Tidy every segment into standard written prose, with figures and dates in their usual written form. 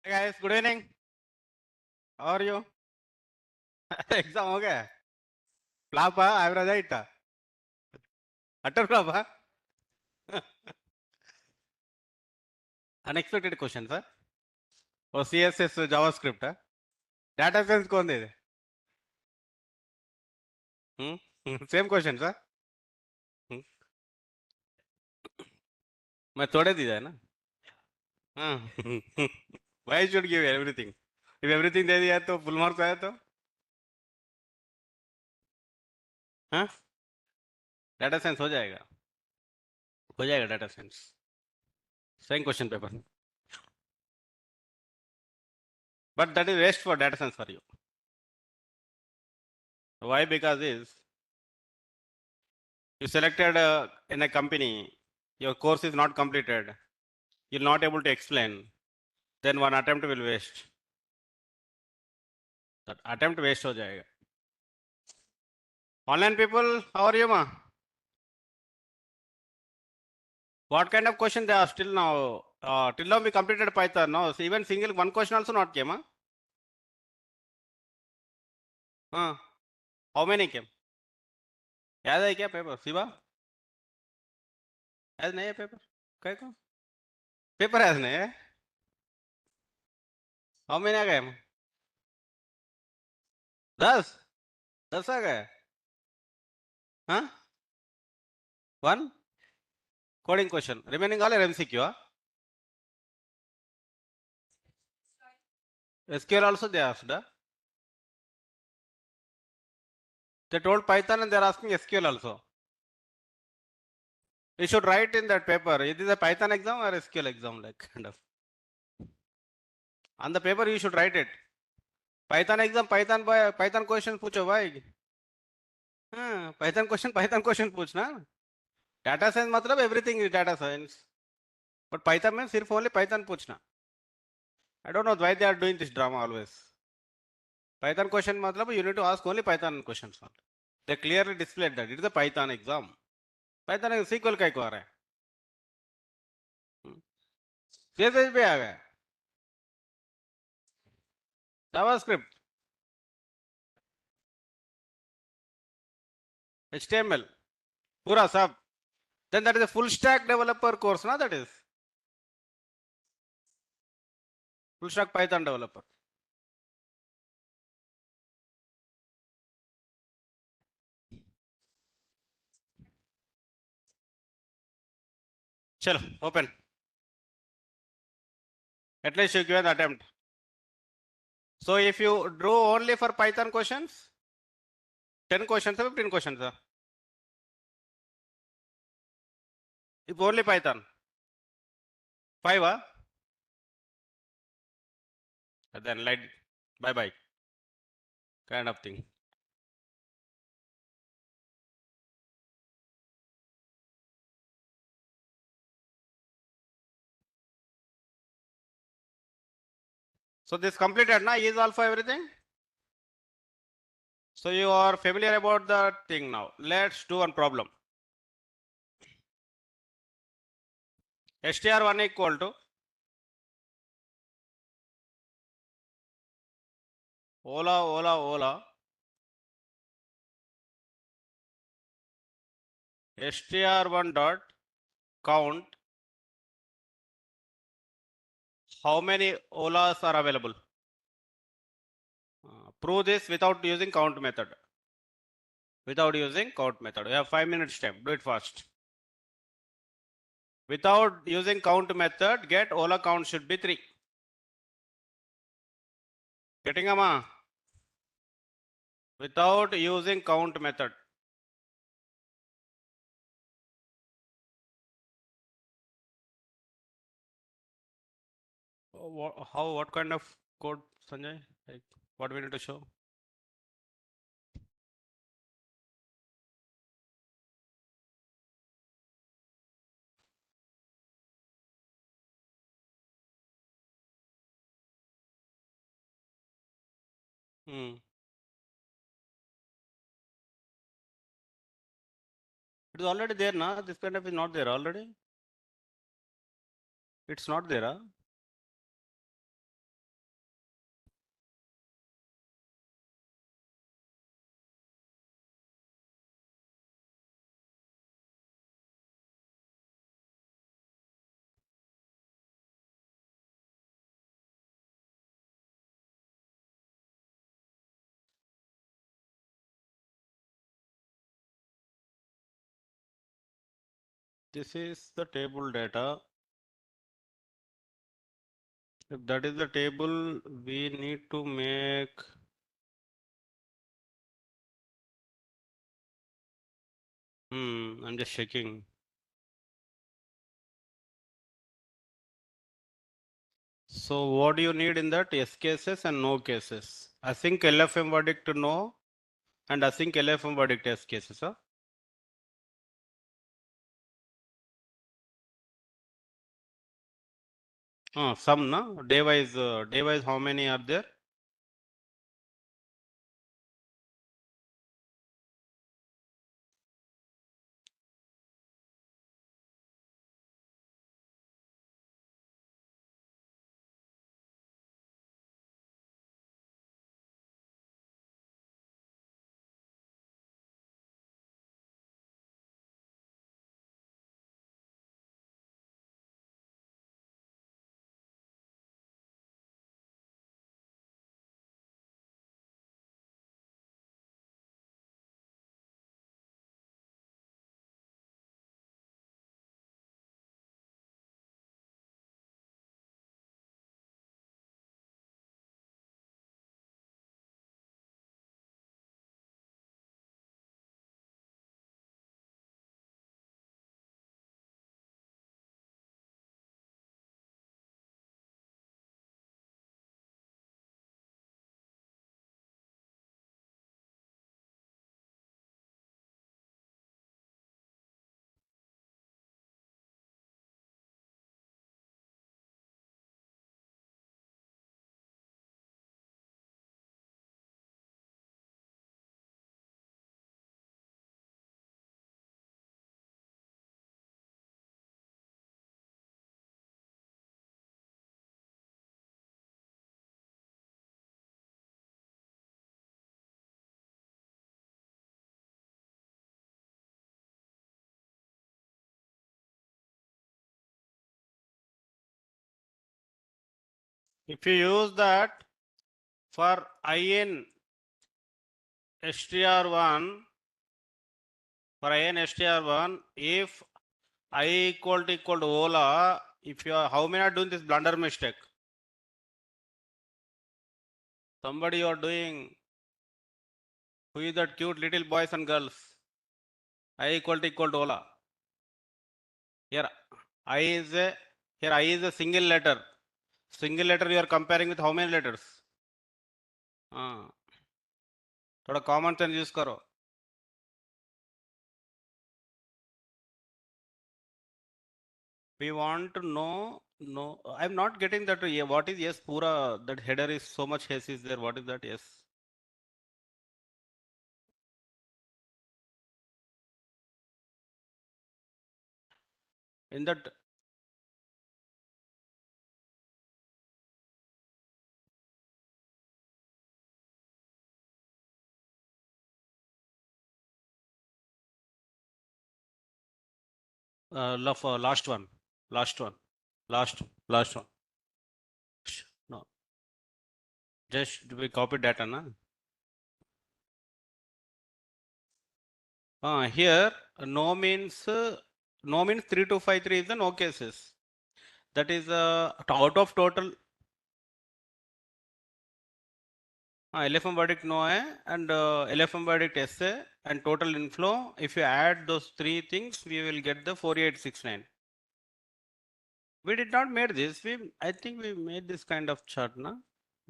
Hey guys, good evening. How are you? Exam हो गया? Flop average height utter flop Unexpected question sir. और CSS JavaScript Data science कौन दे दे? Same question sir. हम्म, मैं थोड़े दिया है ना? हाँ. Why should give everything? If everything दे दिया तो full marks आया तो? हाँ? Data science हो जाएगा data science. Same question paper. But that is waste for data science for you. Why? Because is you selected in a company, your course is not completed, you're not able to explain, then one attempt will waste. That attempt waste हो जाएगा. Online people, how are you, ma? What kind of question they asked till now? Till now we completed Python. No, so even single one question also not came, huh? How many came? याद है क्या paper? Shiva? याद नहीं है paper? क्या को? Paper याद नहीं है? How many आ गए? 10? 10 आ गए? हाँ? One? Coding question. Remaining all are MCQ, huh? SQL also they asked, huh? They told Python and they're asking SQL also. You should write in that paper. Is this a Python exam or SQL exam, like kind of? On the paper you should write it. Python exam, Python question पूछो भाई. हाँ, Python question पूछना. Data science मतलब everything is data science. But Python में सिर्फ only Python पूछना. I don't know why they are doing this drama always. Python question मतलब you need to ask only Python questions. They clearly displayed that it is a Python exam. Python SQL का को आ रहा है. CSS भी आ गया. JavaScript, HTML, पूरा सब. Then that is a full stack developer course, na? That is full stack Python developer. Chalo, open. At least you give an attempt. So if you draw only for Python questions, 10 questions or 15 questions, if only Python, 5, then like bye bye kind of thing. So this completed, na? Is all for everything. So you are familiar about the thing now. Let's do one problem. str1 equal to Ola str1 dot count how many Olas are available. Prove this without using count method. Without using count method. We have 5 minutes time. Do it fast. Without using count method, get Ola count should be 3. Getting ama? Without using count method. What kind of code, Sanjay? Like, what we need to show? It is already there, na? This kind of is not there already. It's not there, huh? This is the table data. If that is the table, we need to make I'm just checking. So what do you need in that? Yes cases and no cases. Async LFM verdict no and async LFM verdict yes cases. Huh? Some no day wise how many are there? If you use that for IN STR1, for IN STR1, if I equal to Ola, if you are, how many are doing this blunder mistake? Somebody you are doing, who is that cute little boys and girls? I equal to Ola. Here I is a, here I is a single letter. Single letter you are comparing with how many letters? थोड़ा common sense use करो. We want to know. No, I'm not getting that. What is yes? Pura that header is so much yes is there. What is that? Yes. In that last one, last one, last one. No, just we copy data, na. Here no means 3253 is the no cases. That is out of total. LFM verdict no hai and LFM verdict yes hai and total inflow. If you add those three things, we will get the 4869. We did not made this. I think we made this kind of chart, na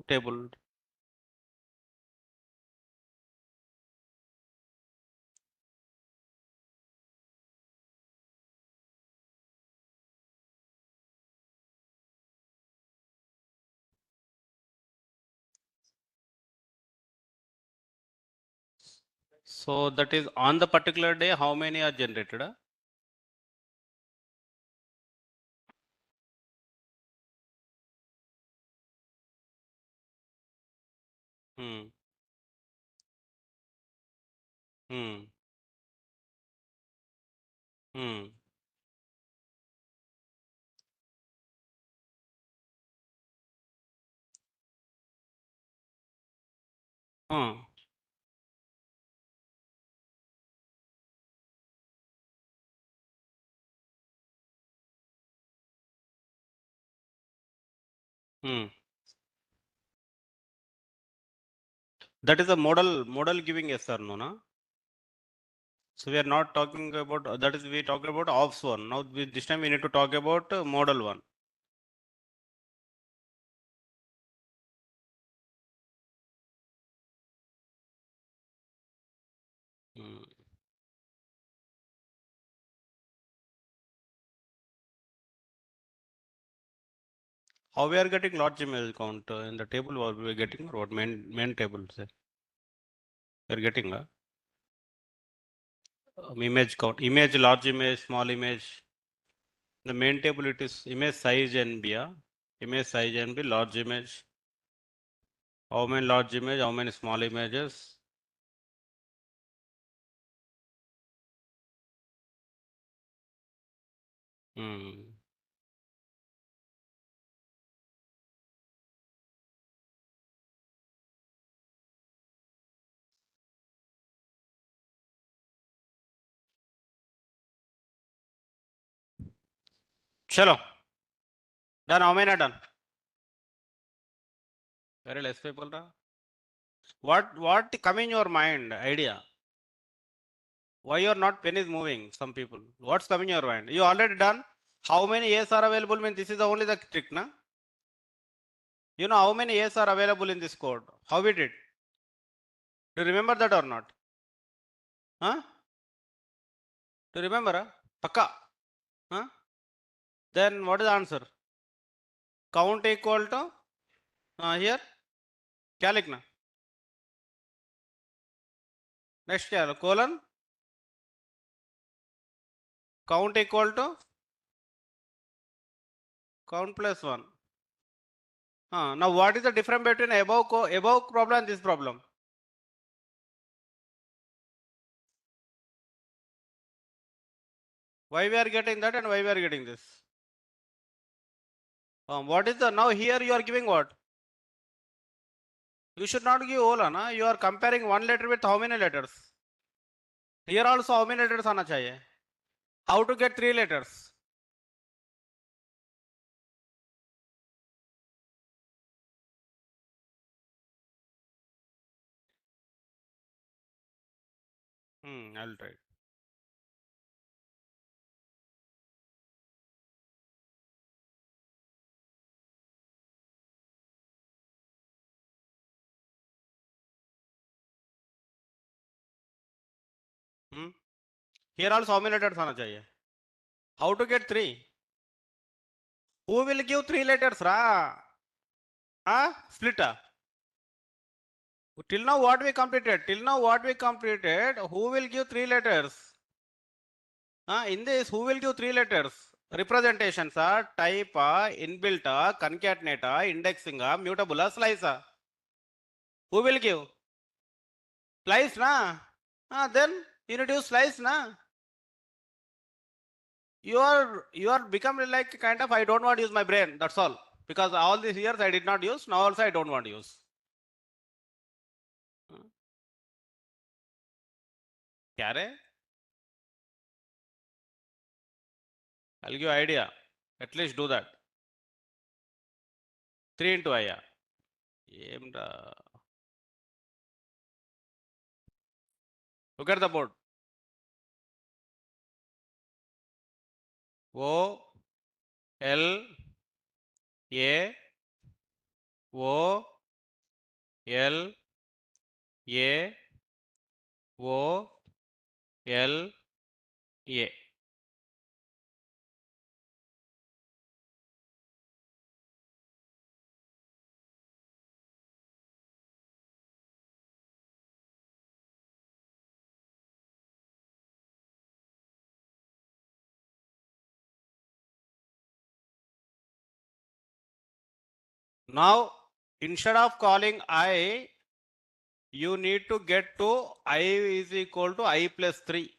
table. So that is on the particular day, how many are generated? Hmm. Hmm. Hmm. Hmm. Hmm. That is a model giving yes or no, na? So we are not talking about that is we talk about ops one. Now this time we need to talk about model one. Hmm. How we are getting large image count in the table? What we are getting or what main table say? We are getting image count, image, large image, small image. The main table it is image size NB, yeah? Image size NB, large image. How many large image? How many small images? Hmm. Chalo. Done. How many are done? Very less people. Da. What come in your mind? Idea. Why your not pen is moving? Some people. What's coming in your mind? You already done. How many A's are available? Mean this is the only the trick, na? You know how many A's are available in this code? How we did? Do you remember that or not? Huh? Do you remember? Pakka. Huh? Then what is the answer? Count equal to here. क्या लिखना? Next क्या colon? Count equal to count plus one. Now what is the difference between above problem and this problem? Why we are getting that and why we are getting this? What is the now here you are giving what? You should not give all, na? You are comparing one letter with how many letters? Here also how many letters आना चाहिए? How to get three letters? I will try. Here also how many letters आना चाहिए? How to get three? Who will give three letters, ra? Split. Till now what we completed? Till now what we completed? Who will give three letters? In this, who will give three letters? Representations are type, inbuilt, concatenate, indexing, mutable, slice. Who will give? Slice, na? Then you need to use slice, na? You are becoming like kind of I don't want to use my brain. That's all. Because all these years I did not use. Now also I don't want to use. क्या रे? I'll give idea. At least do that. 3 into I. Look at the board. O L A O L A O L A. Now, instead of calling I, you need to get to I is equal to I plus 3.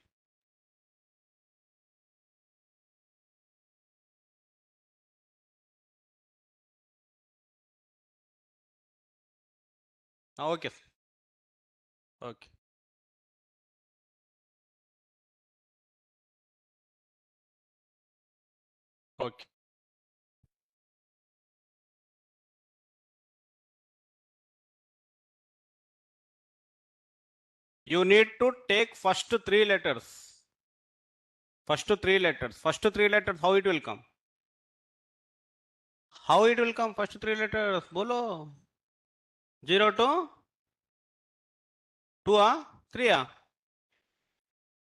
Okay. Okay. Okay. you need to take first three letters. First three letters, how it will come? How it will come? First three letters, bolo. 0 to 2 3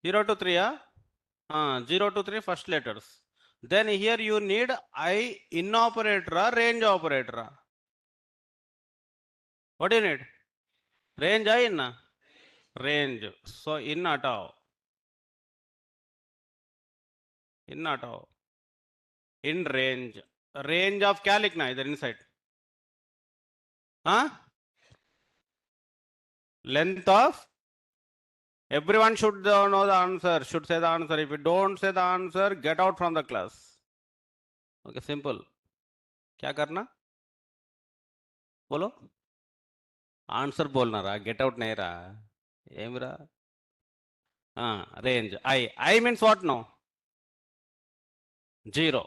0 to 3 0 to 3 first letters. Then here you need I in operator, range operator. What do you need? Range I in? Range. So in atao. In atao. In range. Range of क्या लिखना इधर inside? हाँ? Length of? Everyone should know the answer. Should say the answer. If you don't say the answer, get out from the class. Okay, simple. क्या करना? बोलो. Answer बोलना रहा. Get out नहीं रहा. ఏం రా? Range. I means what now? 0.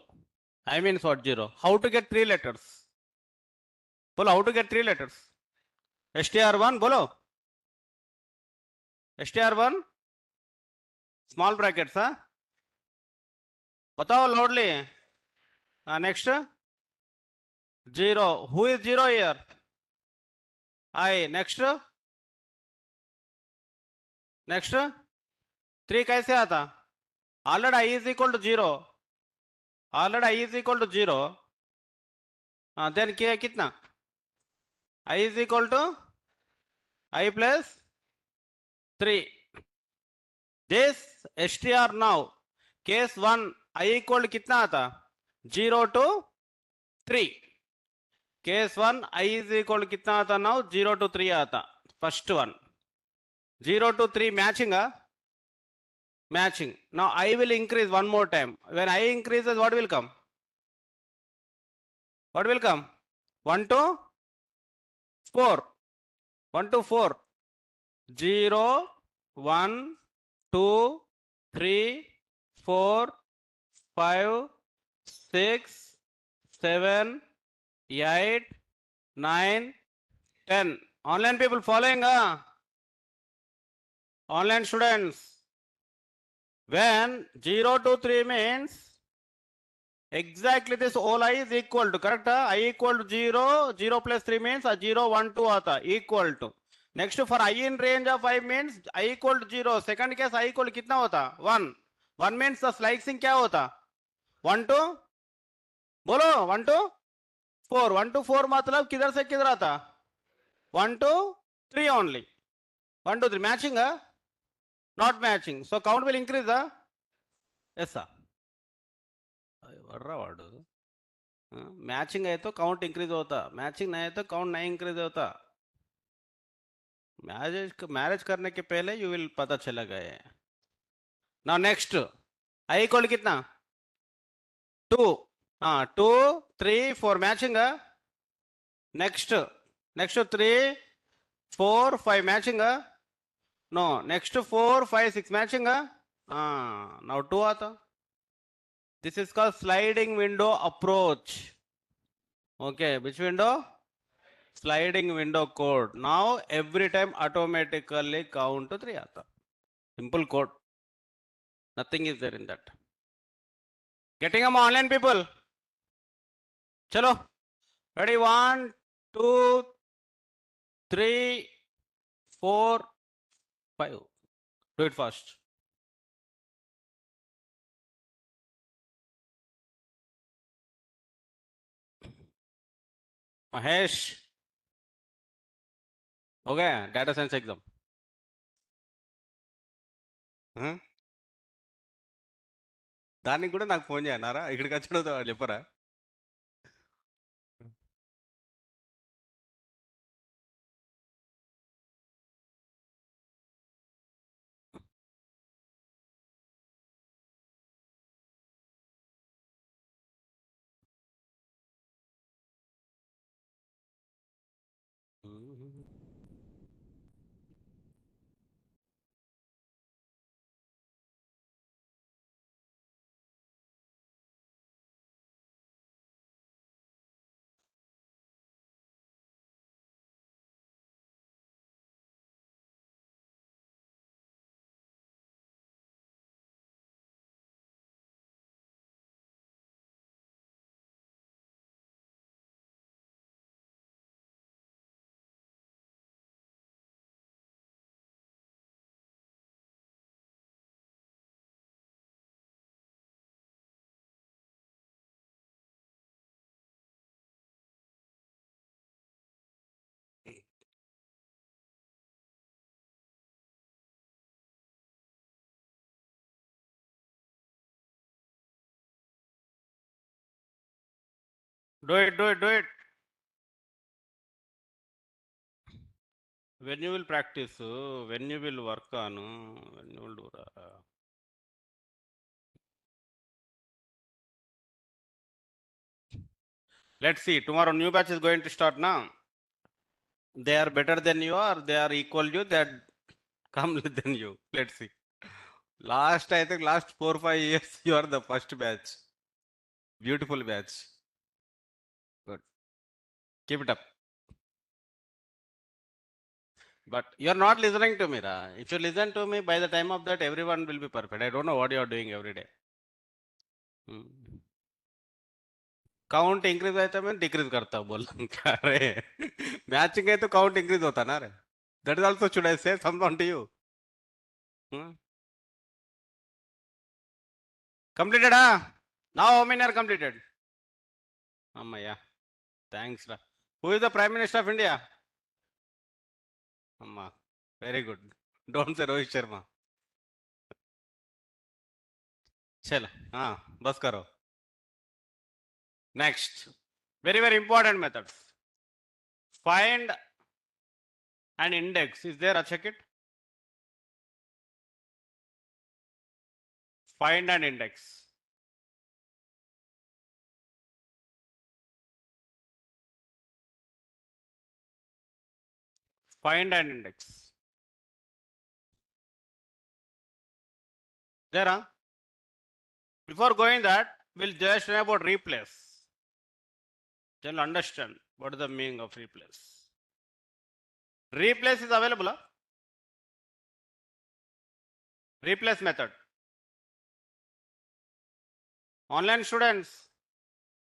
I means what 0? How to get 3 letters? बोलो how to get 3 letters? str1 बोलो. str1 small brackets बताओ loudly. Next 0. Who is 0 here? I. Next 3 कैसे आता? Already I is equal to 0. Already I is equal to 0. Then क्या कितना? I is equal to I plus 3. This str now case 1 I equal to कितना आता? 0 to 3. Case 1 I is equal to कितना आता now? 0 to 3 आता. First one. 0 to 3 matching matching. Now I will increase one more time. When I increases, what will come? What will come? 1 to 4. 1 to 4. 0, 1, 2, 3, 4, 5, 6, 7, 8, 9, 10. Online people following? Online students. When 0 to 3 means exactly this all I is equal to, correct? I equal to 0, 0 plus 3 means 0, 1, 2 आता, equal to. Next for I in range of 5 means I equal to 0. Second case I equal to कितना होता? 1. 1 means the slicing क्या होता? 1 to बोलो 1 to 4. 1 to 4 मतलब किधर से किधर आता? 1 to 3 only. 1 to 3 matching not matching. So count will increase yes sir. వాడు మ్యాచింగ్ అయితే కౌంట్ ఇంక్రీజ్ అవుతా, మ్యాచింగ్ नहीं है तो काउंट नहीं इंक्रीज होता. मैरिज करने के पहले यू विल पता चला गया. नाउ नेक्स्ट आई इक्वल कितना? 2. 2, 3, 4 matching. Next 3, 4, 5 matching. No next 4, 5, 6 matching. Now 2 आता. This is called sliding window approach. Okay, which window? Sliding window code. Now every time automatically count to 3 आता. Simple code. Nothing is there in that. Getting them online people. Chalo. Ready? 1, 2, 3, 4, 5. Do it fast. Mahesh. Okay, data science exam. దానికి కూడా నాకు phone చేయన్నారా? ఇక్కడికి వచ్చి చెప్పరా? Do it, do it, do it. When you will practice, when you will work on, when you will do that. Let's see. Tomorrow new batch is going to start now. They are better than you or they are equal you, they are come than you. Let's see. I think last 4 5 years, you are the first batch. Beautiful batch. Good. Keep it up. But you're not listening to me, Ra. If you listen to me, by the time of that, everyone will be perfect. I don't know what you're doing every day. Count increase होता है मैं decrease करता हूँ बोल अरे matching है तो count increase होता ना रे that is also should I say someone to you completed now how many are completed అమ్మయ్యా థ్యాంక్స్ రా who is the prime minister of India అమ్మా very good don't say Rohit Sharma चलो हाँ बस करो next very very important methods find an index is there check it find an index find an index there before going that we'll just know about replace then understand what is the meaning of replace replace is available replace method online students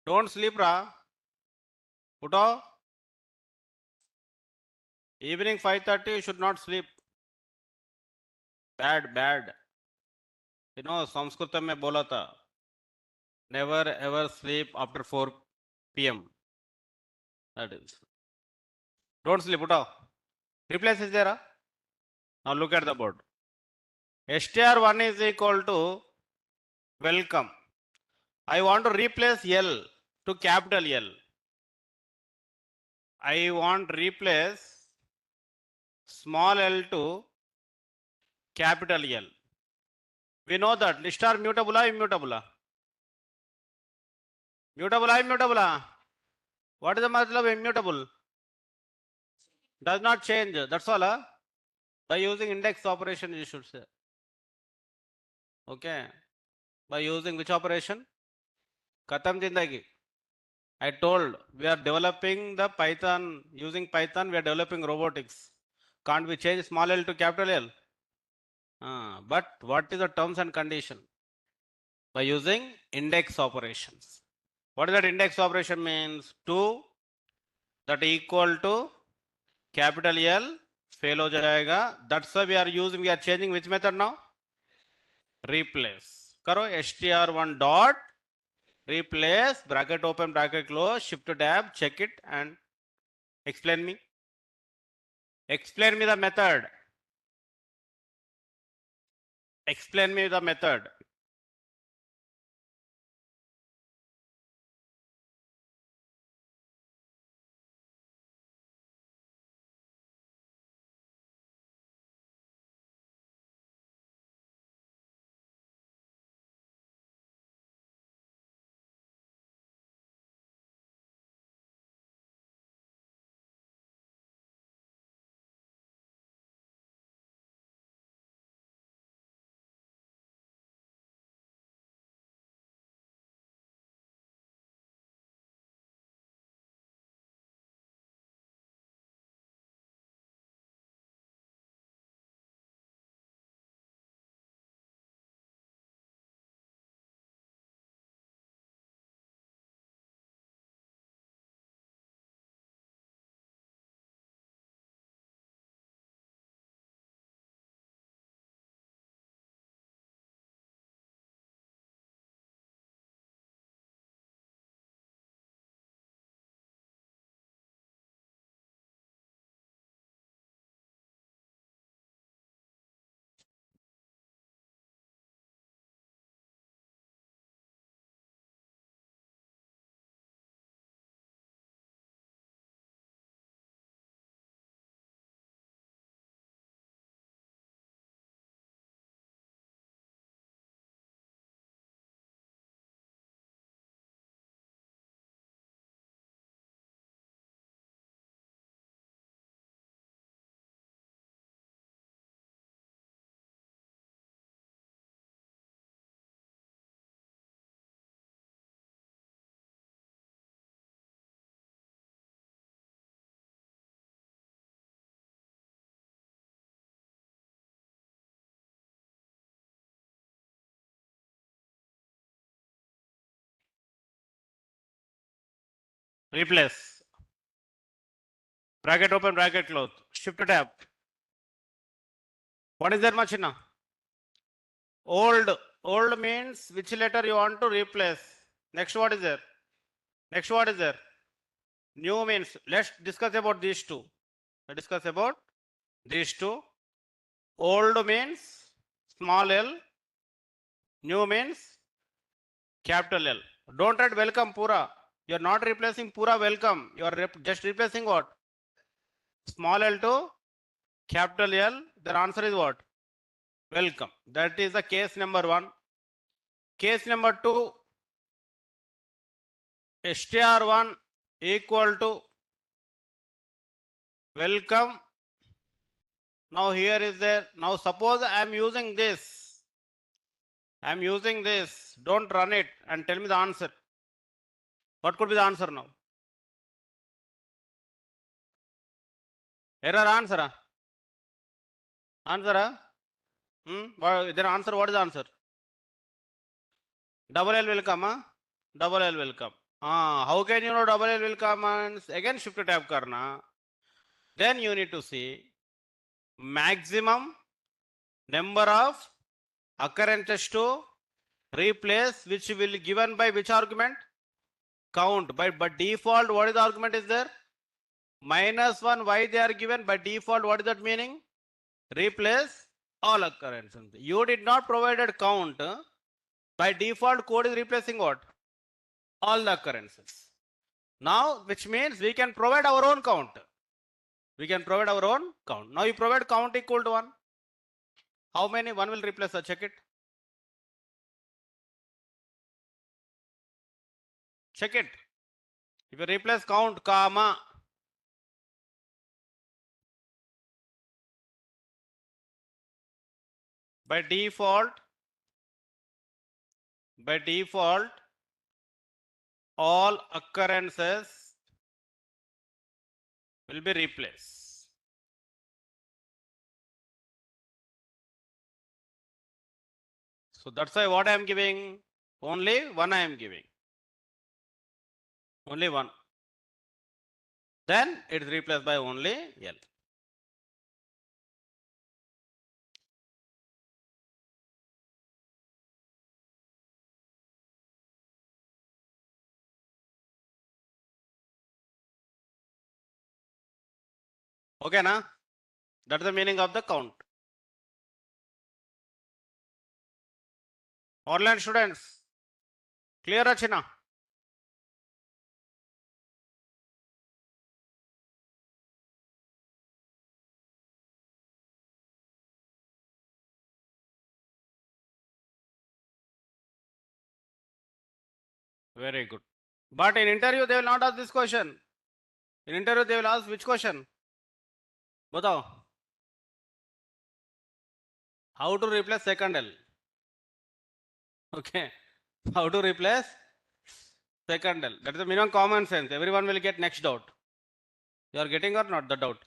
don't sleep ra uto evening 5:30 you should not sleep bad you know sanskritam mein bola tha never ever sleep after 4 p.m that is don't sleep uto replace is there now look at the board str1 is equal to welcome I want to replace L to capital L I want replace small l to capital L we know that list are mutable immutable mutable immutable what is the matlab immutable does not change that's all by using index operation you should say okay by using which operation katam jindagi I told we are developing the python using python we are developing robotics can't we change small l to capital L but what is the terms and condition by using index operations what is that index operation means 2 that equal to capital L fail ho jayega that's why we are using we are changing which method now replace karo str1 dot replace bracket open bracket close shift tab check it and explain me the method explain me the method replace, bracket open, bracket close, shift tab. What is that much now? Old means which letter you want to replace. Next, what is there? Next, what is there? New means, let's discuss about these two. Let's discuss about these two. Old means small l, new means capital L. Don't write welcome Pura. You are not replacing Pura welcome. You are just replacing what? Small l to capital L. Their answer is what? Welcome. That is the case number 1. Case number 2, str1 equal to welcome. Now here is there. Now suppose I am using this. I am using this. Don't run it and tell me the answer. What could be the answer now? Error answer. Answer. Then answer. What is the answer? Double L will come. Double L will come. How can you know double L will come? And again shift tab karna. Then you need to see maximum number of occurrences to replace, which will given by which argument? Count. By default, what is the argument is there? -1. Why they are given? By default, what is that meaning? Replace all occurrences. You did not provided count. By default, code is replacing what? All the occurrences. Now, which means we can provide our own count. We can provide our own count. Now you provide count equal to 1. How many? 1 will replace. Check it. Check it. If you replace count, comma, by default, all occurrences will be replaced. So that's why what I am giving? Only 1 I am giving. Only 1. Then it is replaced by only L. Okay, na? That's the meaning of the count. Online students, clear Achina? Very good. But in interview, they will not ask this question. In interview, they will ask which question? Batao. How to replace second L? Okay. How to replace second L? That is the minimum common sense. Everyone will get next doubt. You are getting or not the doubt?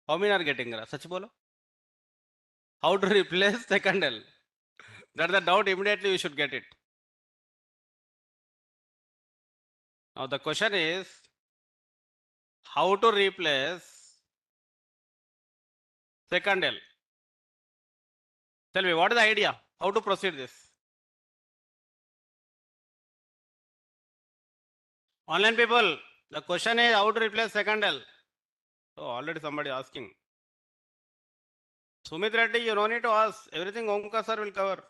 How many are getting? Such bolo. How to replace second L? That is the doubt. Immediately you should get it. Now the question is how to replace second L. Tell me what is the idea? How to proceed this? Online people, the question is how to replace second L. So already somebody asking. Sumit Reddy, you don't need to ask. Everything Omkar sir will cover.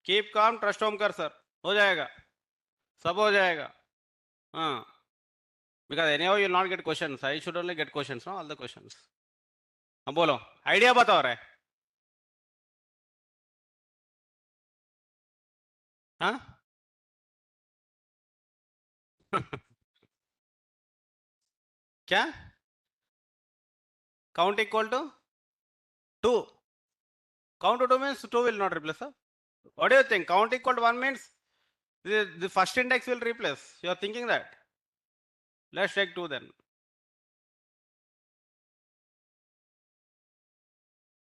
Keep calm, trust Omkar sir. हो जाएगा. सब हो जाएगा. Because anyhow you will not get questions. I should only get questions, no? All the questions. अब बोलो. Idea बताओ रहे. हाँ? क्या? Count equal to 2. Count to 2 means 2 will not replace. Huh? What do you think? Count equal to 1 means the first index will replace. You are thinking that? Let's take 2 then.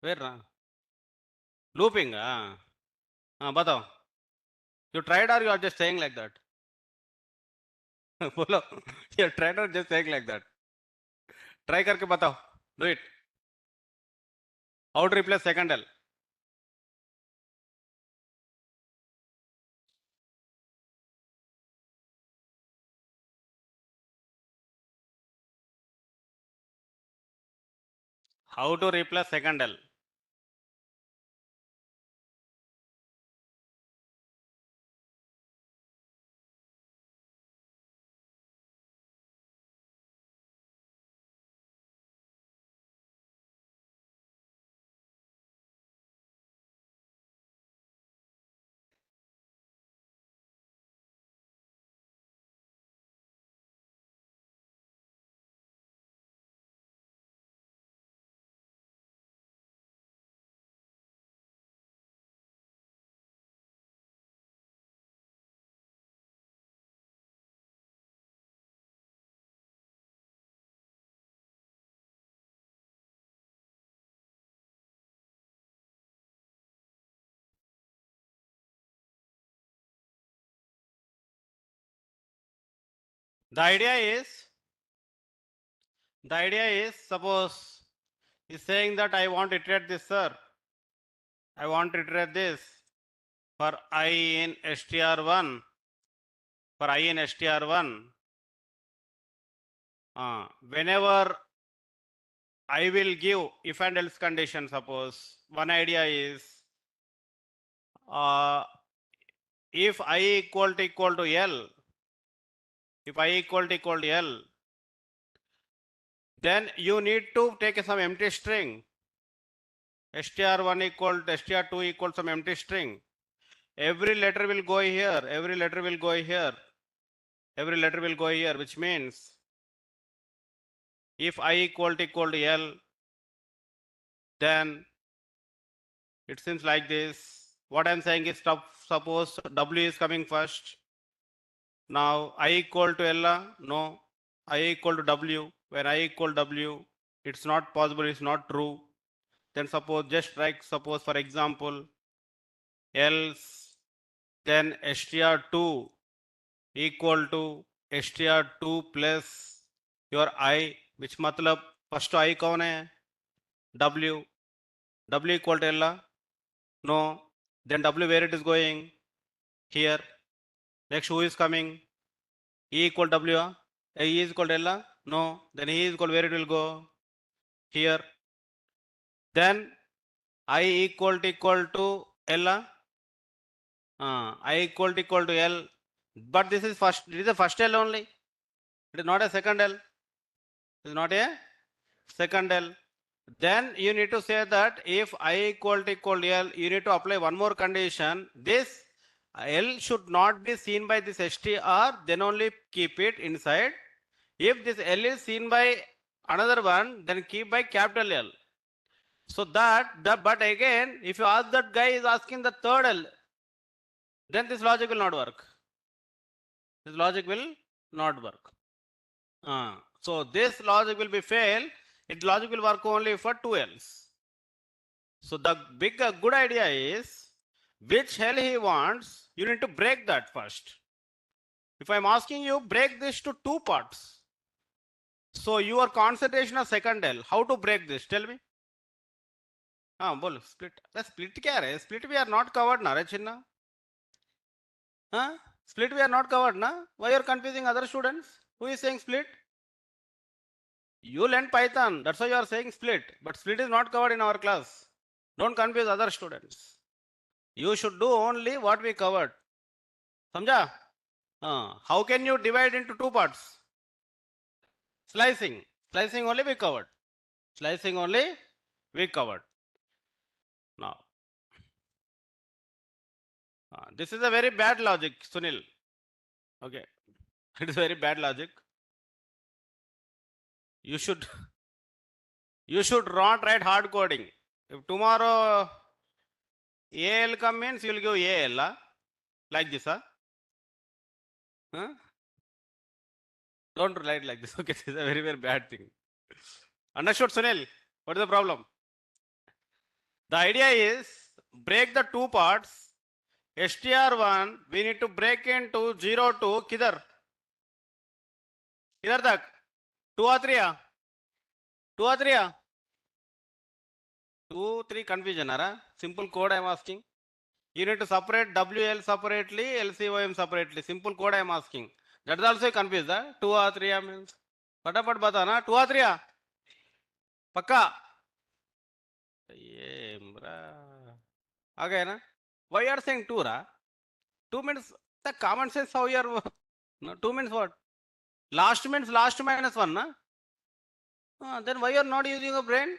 Where? Looping. Batao. You tried or you are just saying like that? बोलो, ये try to just saying like that. Try करके बताओ. Do it. How to replace second L? How to replace second L? The idea is, suppose he's saying that I want to iterate this, sir. I want to iterate this for I in str1. For I in str1. Whenever I will give if and else condition, suppose one idea is if I equal to L, if I equal to L, then you need to take some empty string. str1 equal to str2 equal to some empty string. Every letter will go here, every letter will go here, every letter will go here, which means if I equal to L, then it seems like this. What I'm saying is, suppose W is coming first. Now I equal to L, no, I equal to W. When I equal W, it's not possible, it's not true. Then suppose, just like suppose for example, else, then str2 equal to str2 plus your I, which matlab first I कौन है? W. W equal to L? No. Then W where it is going? Here. Next who is coming? E equal to W? E is equal to L? No. Then E is equal to where it will go? Here. Then I equal to L? I equal to L. But this is first, it is the first L only. It is not a second L. It is not a second L. Then you need to say that if I equal to L, you need to apply one more condition. This L should not be seen by this str, then only keep it inside. If this L is seen by another one, then keep by capital L. So but again, if you ask that guy is asking the third L, then this logic will not work. This logic will not work. So this logic will be fail. It logic will work only for two L's. So the good idea is which L he wants, you need to break that first. If I'm asking you break this to two parts, so your concentration of second L, how to break this? Tell me. हाँ बोलो split. Split क्या है? Split we are not covered ना रे चिन्ना. Split we are not covered na. Why you are confusing other students? Who is saying split? You learn Python, that's why you are saying split. But split is not covered in our class. Don't confuse other students. You should do only what we covered. Samjha? How can you divide into two parts? Slicing. Slicing only we covered. Slicing only we covered. Now, this is a very bad logic, Sunil. Okay. It is very bad logic. You should not write hard coding. If tomorrow AL come means you will give AL like this. Huh? Don't write like this. Okay, this is a very, very bad thing. Understood, Sunil? What is the problem? The idea is break the two parts. str1 we need to break into 0 to kidhar? इधर तक 2 or 3 2 or 3 2 3 confusion ara simple code I am asking. You need to separate WL separately, LCOM separately. Simple code I am asking. That is also confused. 2 or 3 means. फटाफट बता ना 2 or 3 पक्का ये आ गया ना. Why you are saying 2 ra? 2 means the common sense how you are. No, 2 means what? Last means last minus 1 na. Then why you are not using a brain?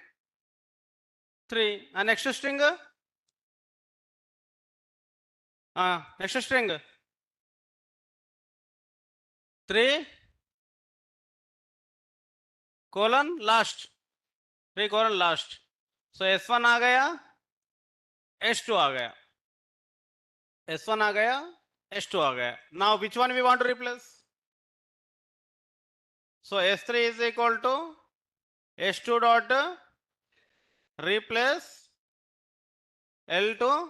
3 and next string. Next string 3 colon last. 3 colon last. So S1 आ गया, S2 आ गया. S1 आ गया, S2 आ गया. Now which one we want to replace? So S3 is equal to S2 dot replace L2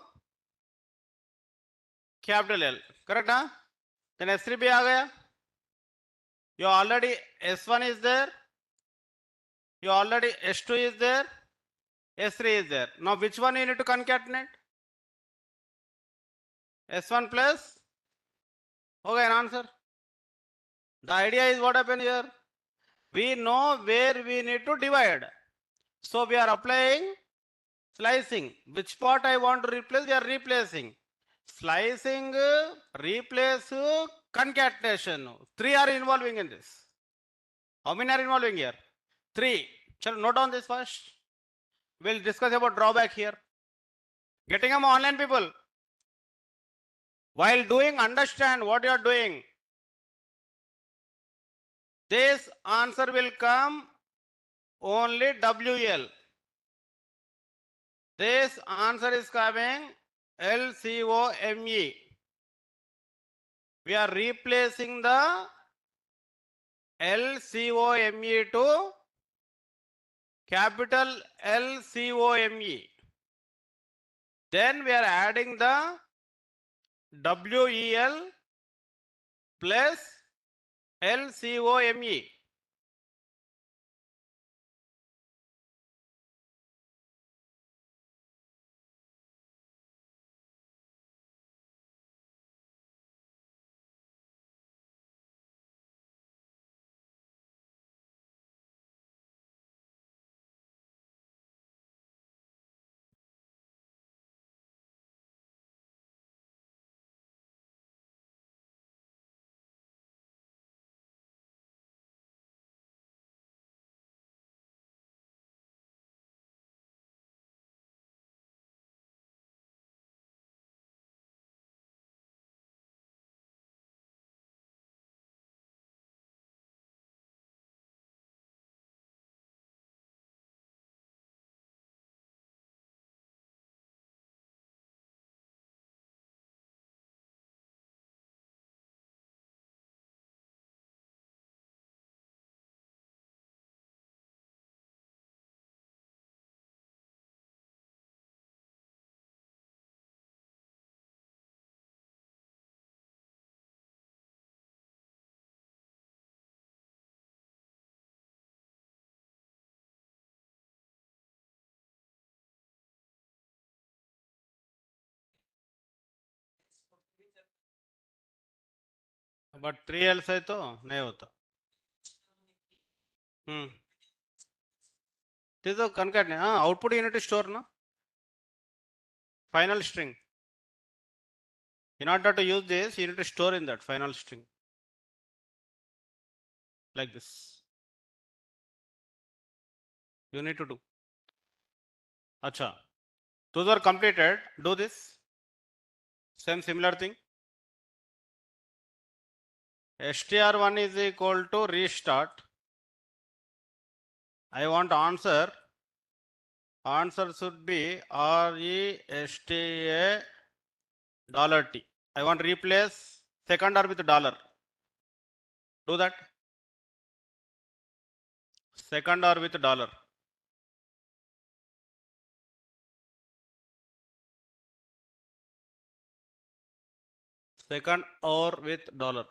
capital L. Correct ना? Then S3 भी आ गया. You already S1 is there. You already S2 is there. S3 is there. Now which one you need to concatenate? S1 plus. Okay, an answer. The idea is what happened here. We know where we need to divide. So we are applying slicing. Which part I want to replace? We are replacing. Slicing, replace, concatenation. 3 are involving in this. How many are involving here? 3. Shall note down this first. We'll discuss about drawback here. Getting them online people. While doing, understand what you are doing. This answer will come only WL. This answer is coming LCOME. We are replacing the LCOME to capital LCOME. Then we are adding the WEL plus LCOME. But 3 L's है तो नहीं होता. This is concatenate. Output you need to store na. Final string. In order to use this, you need to store in that final string. Like this. You need to do. Acha. Those are completed. Do this. Same similar thing. str1 is equal to restart. I want answer. Answer should be RESTA $T. I want replace second R with dollar. Do that. Second R with dollar. Second or with dollar.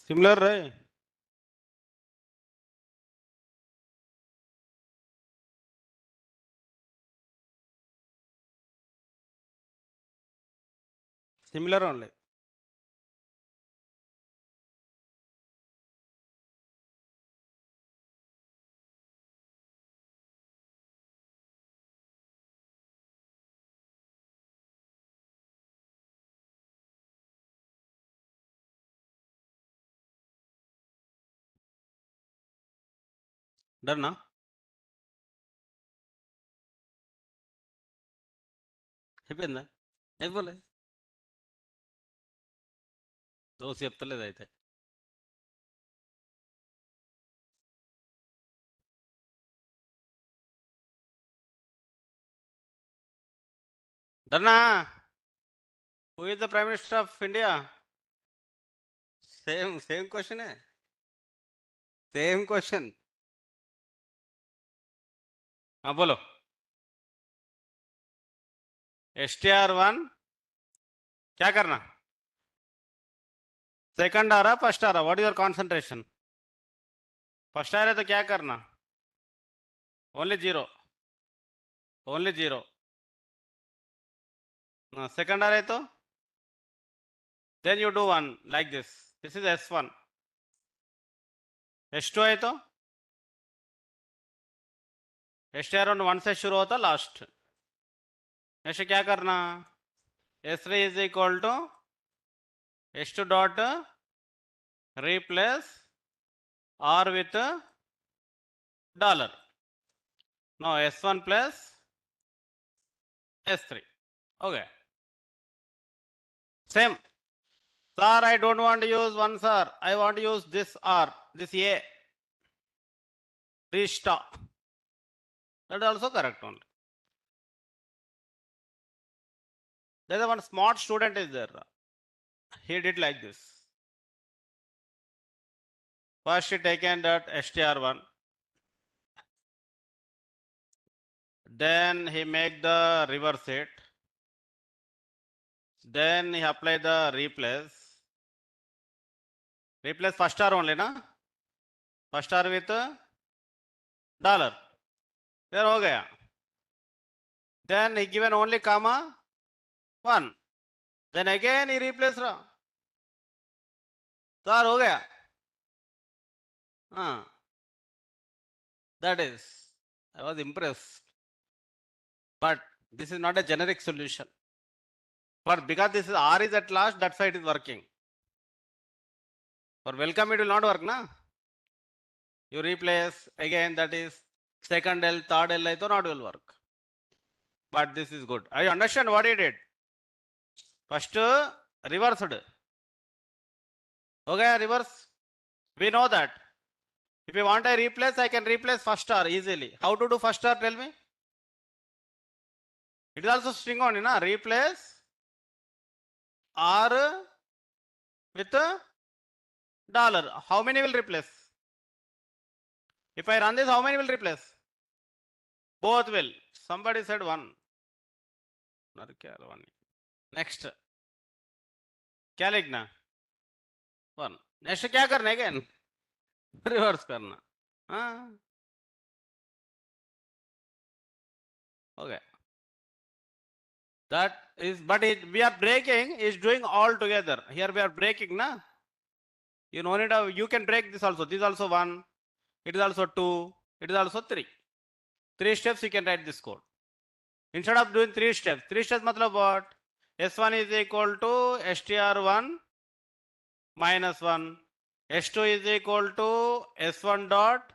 Similar, right? Similar only. Done, na? అయిపోయిందా? అయిపోలే. దోశ చెప్తలేదు అయితే. Dana, who is the Prime Minister of India? Same question है. Same question. हाँ बोलो. STR1 क्या करना? Second आ रहा फर्स्ट आ रहा? What is your concentration? First आ रहा है तो क्या करना? Only zero. Only zero. Second आ रहा है तो then you do one like this. This is S1. S2 है तो STR1 1 से शुरू होता लास्ट. ऐसे क्या करना? S3 is equal to S2 dot replace R with dollar. Now S1 plus S3. Okay. Same. Sir, I don't want to use one, sir. I want to use this R, this A. Restart. That is also correct only. There is one smart student is there. He did like this. First he taken that STR1. Then he make the reverse it. Then he apply the replace. Replace first R only, na? First R with dollar. There हो गया. Then he given only comma 1. Then again he replace रहा. Sir हो गया. हाँ. That is. I was impressed. But this is not a generic solution. But because this is R is at last, that side is working. For welcome it will not work, na? You replace again, that is second L, third L, so not will work. But this is good. I understand what he did. First reversed. Okay, reverse. We know that. If you want a replace, I can replace first R easily. How to do first R? Tell me. It is also string only, na? Replace R with dollar. How many will replace? If I run this, how many will replace? Both will. Somebody said one. Next. क्या लिखना? One. Next क्या करना है again? Reverse करना. हाँ. Okay. That is, but we are breaking is doing all together. Here we are breaking, na? You know it. You can break this also. This is also 1. It is also 2. It is also 3. 3 steps you can write this code. Instead of doing 3 steps. 3 steps matlab what? S1 is equal to STR1 minus 1. S2 is equal to S1 dot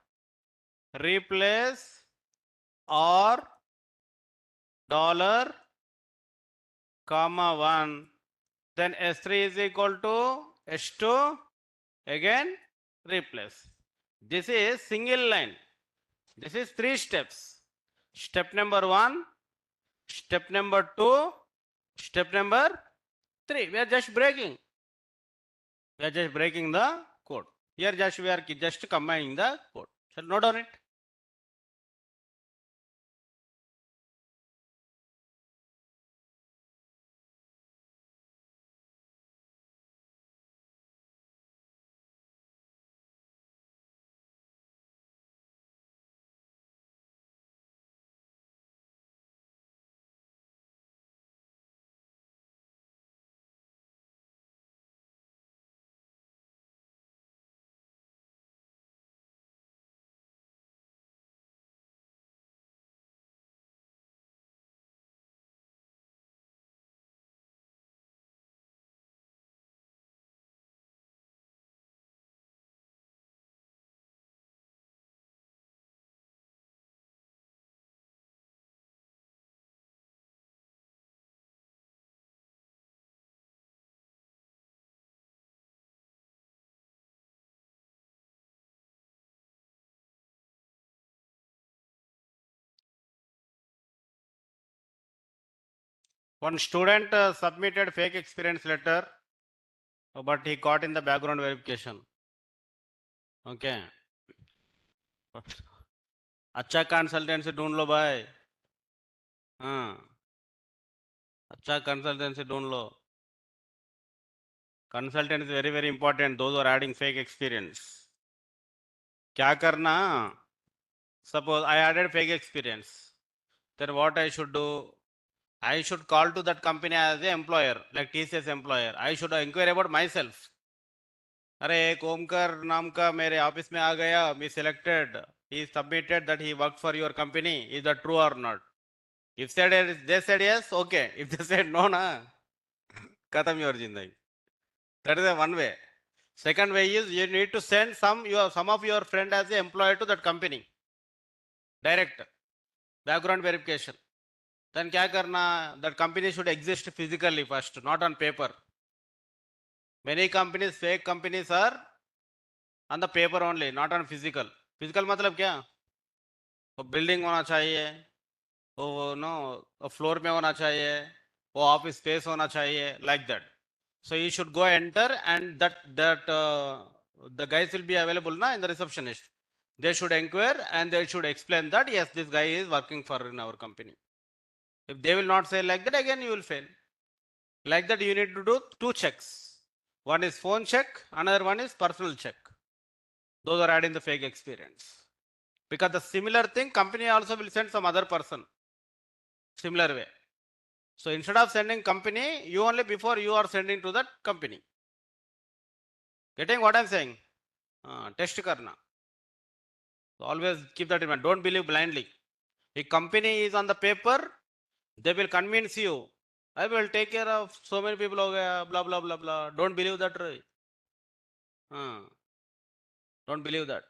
replace or dollar comma 1. Then S3 is equal to S2 again replace. This is single line. This is 3 steps. Step number 1, step number 2, step number 3. We are just breaking. We are just breaking the code. Here just we are just combining the code. So note on it. One student submitted fake experience letter, but he caught in the background verification. Okay. अच्छा consultancy ढूंढ लो भाई. हाँ, अच्छा consultancy ढूंढ लो. Consultant is very very important. Those who are adding fake experience. क्या करना? Suppose I added fake experience. Then what I should do? I should call to that company as an employer, like TCS employer. I should inquire about myself. अरे एक ओमकर नाम का मेरे office में आ गया, मी selected. He submitted that he worked for your company. Is that true or not? If they said yes, okay. If they said no, na, खत्म your जिंदगी. That is the one way. Second way is you need to send some of your friend as an employee to that company. Direct background verification. Then क्या करना? That company should exist physically first, not on paper. Many companies, fake companies are on the paper only, not on physical. Physical मतलब क्या? वो building होना चाहिए, वो no floor में होना चाहिए, वो ऑफिस स्पेस होना चाहिए, like that. So you should go enter, and that the guys will be available na in the receptionist. They should inquire and they should explain that yes, this guy is working for in our company. If they will not say like that, again you will fail. Like that, you need to do two checks. One is phone check, another one is personal check. Those are adding the fake experience. Because the similar thing, company also will send some other person. Similar way. So instead of sending company, you only before you are sending to that company. Getting what I'm saying? Test karna. So always keep that in mind. Don't believe blindly. If company is on the paper, they will convince you. I will take care of so many people. Blah blah blah blah. Don't believe that. Don't believe that.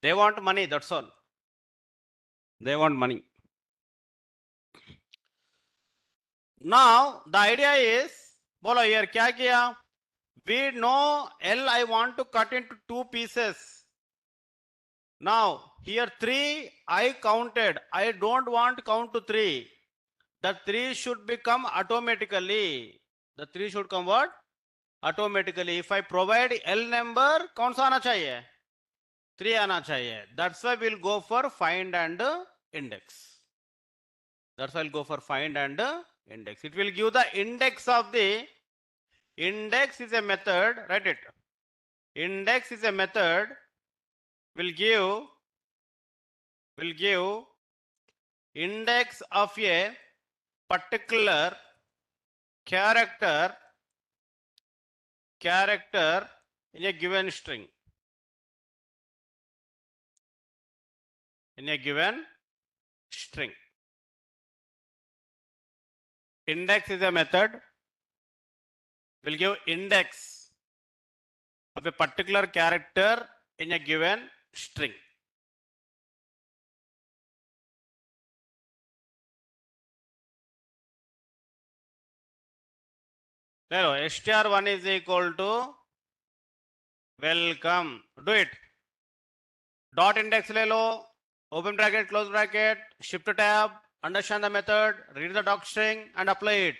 They want money. That's all. They want money. Now the idea is, bolo here kya kiya? We know L I want to cut into two pieces. Now here 3 I counted. I don't want to count to 3. The 3 should become automatically. The 3 should come what? Automatically. If I provide L number, कौन सा आना चाहिए? 3 आना चाहिए. That's why we'll go for find and index. That's why I'll go for find and index. It will give the index of the index is a method. Write it. Index is a method. Will give index of a particular character in a given string. In a given string. Index is a method. Will give index of a particular character in a given string. Hello, str1 is equal to welcome. Do it. Dot index le lo, open bracket, close bracket, shift tab, understand the method, read the doc string and apply it.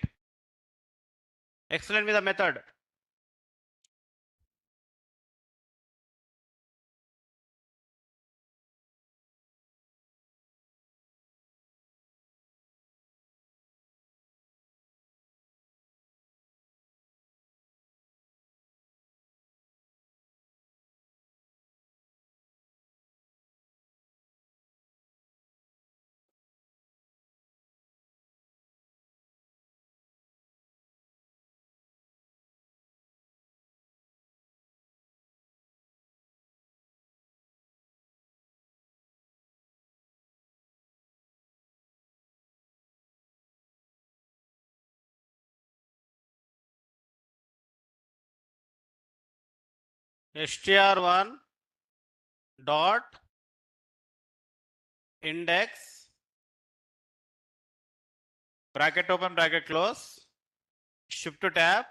Explain me the method. str1 dot index bracket open bracket close, shift tab.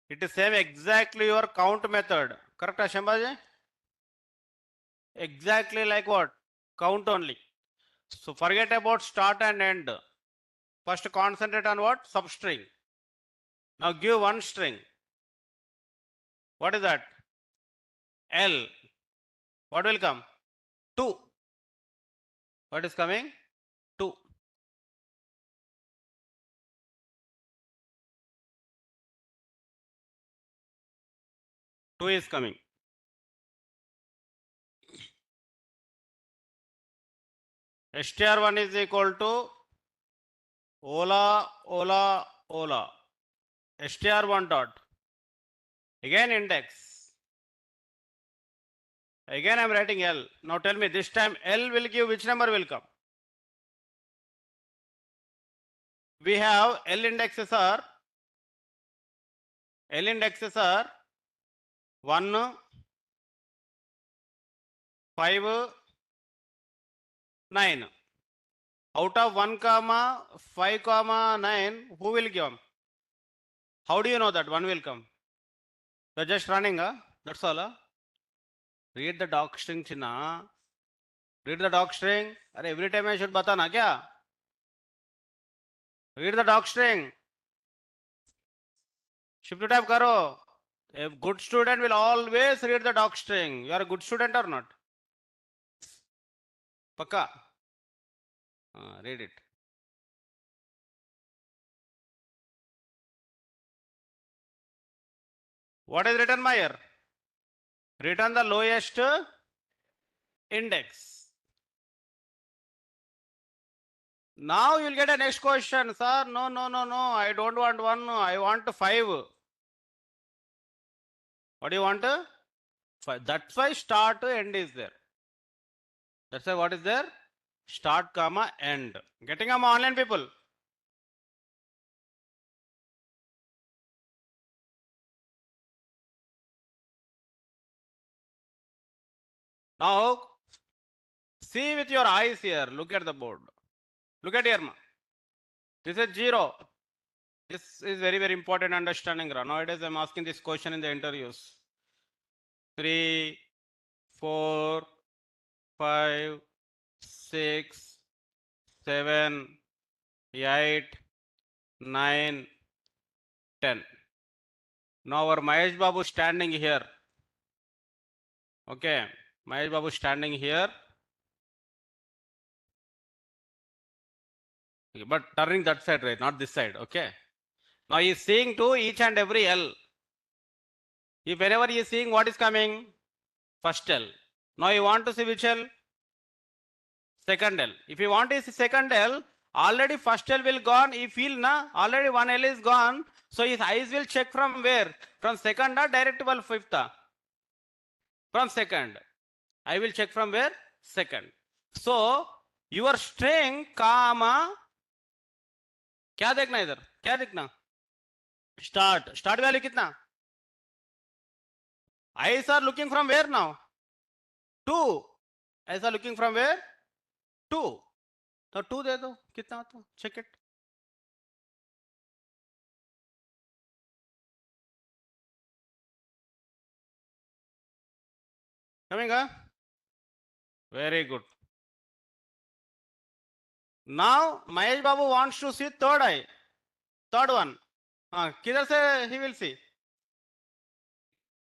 It is same exactly your count method. Correct, Ashambaji? Exactly like what? Count only. So forget about start and end. First concentrate on what? Substring. Now give one string. What is that? L. What will come? 2. What is coming? 2. Two is coming. str1 is equal to Ola, Ola, Ola. str1 dot. Again index. Again I am writing L. Now tell me, this time L will give which number will come? We have L indexes are 1, 5, 9. Out of 1, 5, 9, who will give? How do you know that 1 will come? You are just running, that's all. Read the doc string, Chinna. Read the doc string. Every time I should bata na kya? Read the doc string. Shift to tab karo. A good student will always read the doc string. You are a good student or not? Pakka. Read it. What is written here? Return the lowest index. Now you will get a next question, sir. No, I don't want 1. I want 5. What do you want? 5. That's why start end is there. That's why what is there? Start, end. Getting online people? Now, see with your eyes here. Look at the board. Look at here. This is 0. This is very, very important understanding. Nowadays, I'm asking this question in the interviews. 3, 4, 5, 6, 7, 8, 9, 10. Now our Mahesh Babu standing here. Okay, Mahesh Babu standing here. Okay, but turning that side, right? Not this side. Okay. Now he is seeing to each and every L. If whenever he is seeing what is coming, first L. Now you want to see which L? Second L. If you want to see second L, already first L will gone. He feel na already one L is gone. So his eyes will check from where? From second or direct to fifth? From second. I will check from where? Second. So your string comma क्या देखना इधर क्या देखना start value कितना eyes are looking from where now 2 eyes are looking from where 2 तो 2 दे दो कितना आता check it coming very good now Mahesh Babu wants to see third eye third one किधर से he will see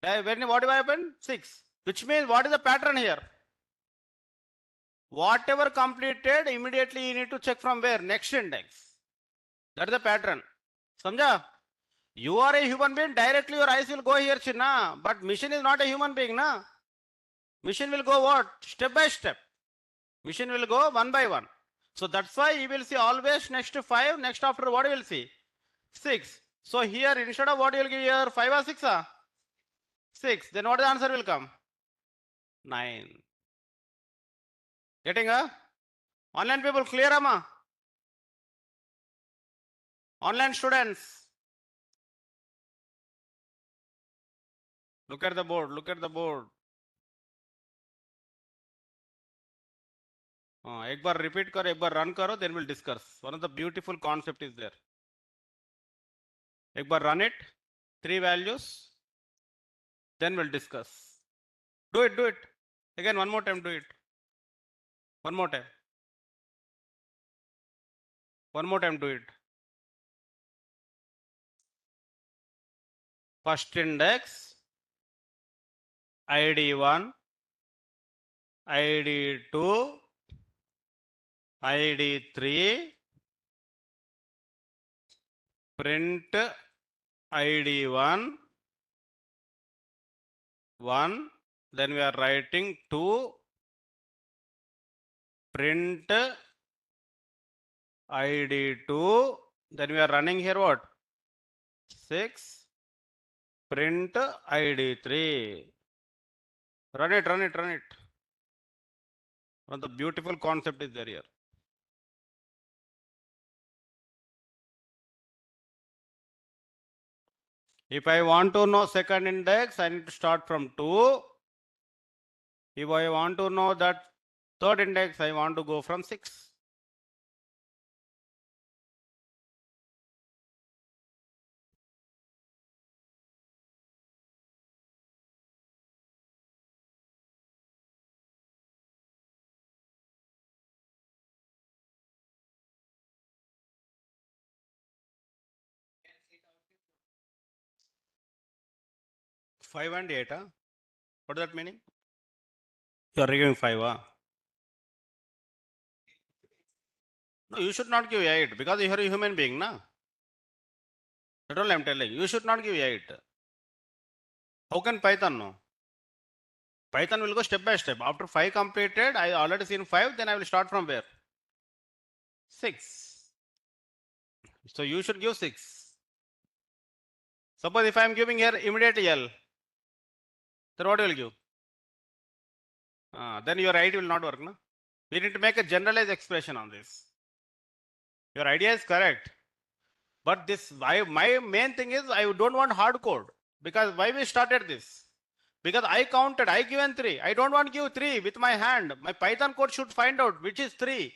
when what will happen 6 which means what is the pattern here whatever completed immediately you need to check from where next index that is the pattern samjha you are a human being directly your eyes will go here Chinna but machine is not a human being na machine will go what step by step machine will go one by one so that's why you will see always next to 5 next after what you will see 6 so here instead of what you will give here 5 or 6 6 then what the answer will come 9 getting online people clear amma online students look at the board look at the board एक बार repeat करो एक बार run करो then we'll discuss one of the beautiful concept is there एक बार run it 3 values then we'll discuss do it again one more time do it one more time One more time do it. First index, ID1, ID2, ID3, print ID1, 1, then we are writing 2, print ID2, then we are running here what? 6, print ID3. Run it, run it, run it. One of the beautiful concept is there here. If I want to know second index, I need to start from 2. If I want to know that third index, I want to go from 6. Five and 8, huh? What does that meaning? You are giving 5, huh? No, you should not give 8 because you are a human being, na? That's all I am telling you. You should not give 8. How can Python know? Python will go step by step. After 5 completed, I already seen 5, then I will start from where? 6. So you should give 6. Suppose if I am giving here immediate L, then what will give? Then your ID will not work, no? We need to make a generalized expression on this. Your idea is correct, but this my main thing is I don't want hard code because why we started this? Because I counted, I given 3. I don't want to give 3 with my hand. My Python code should find out which is 3.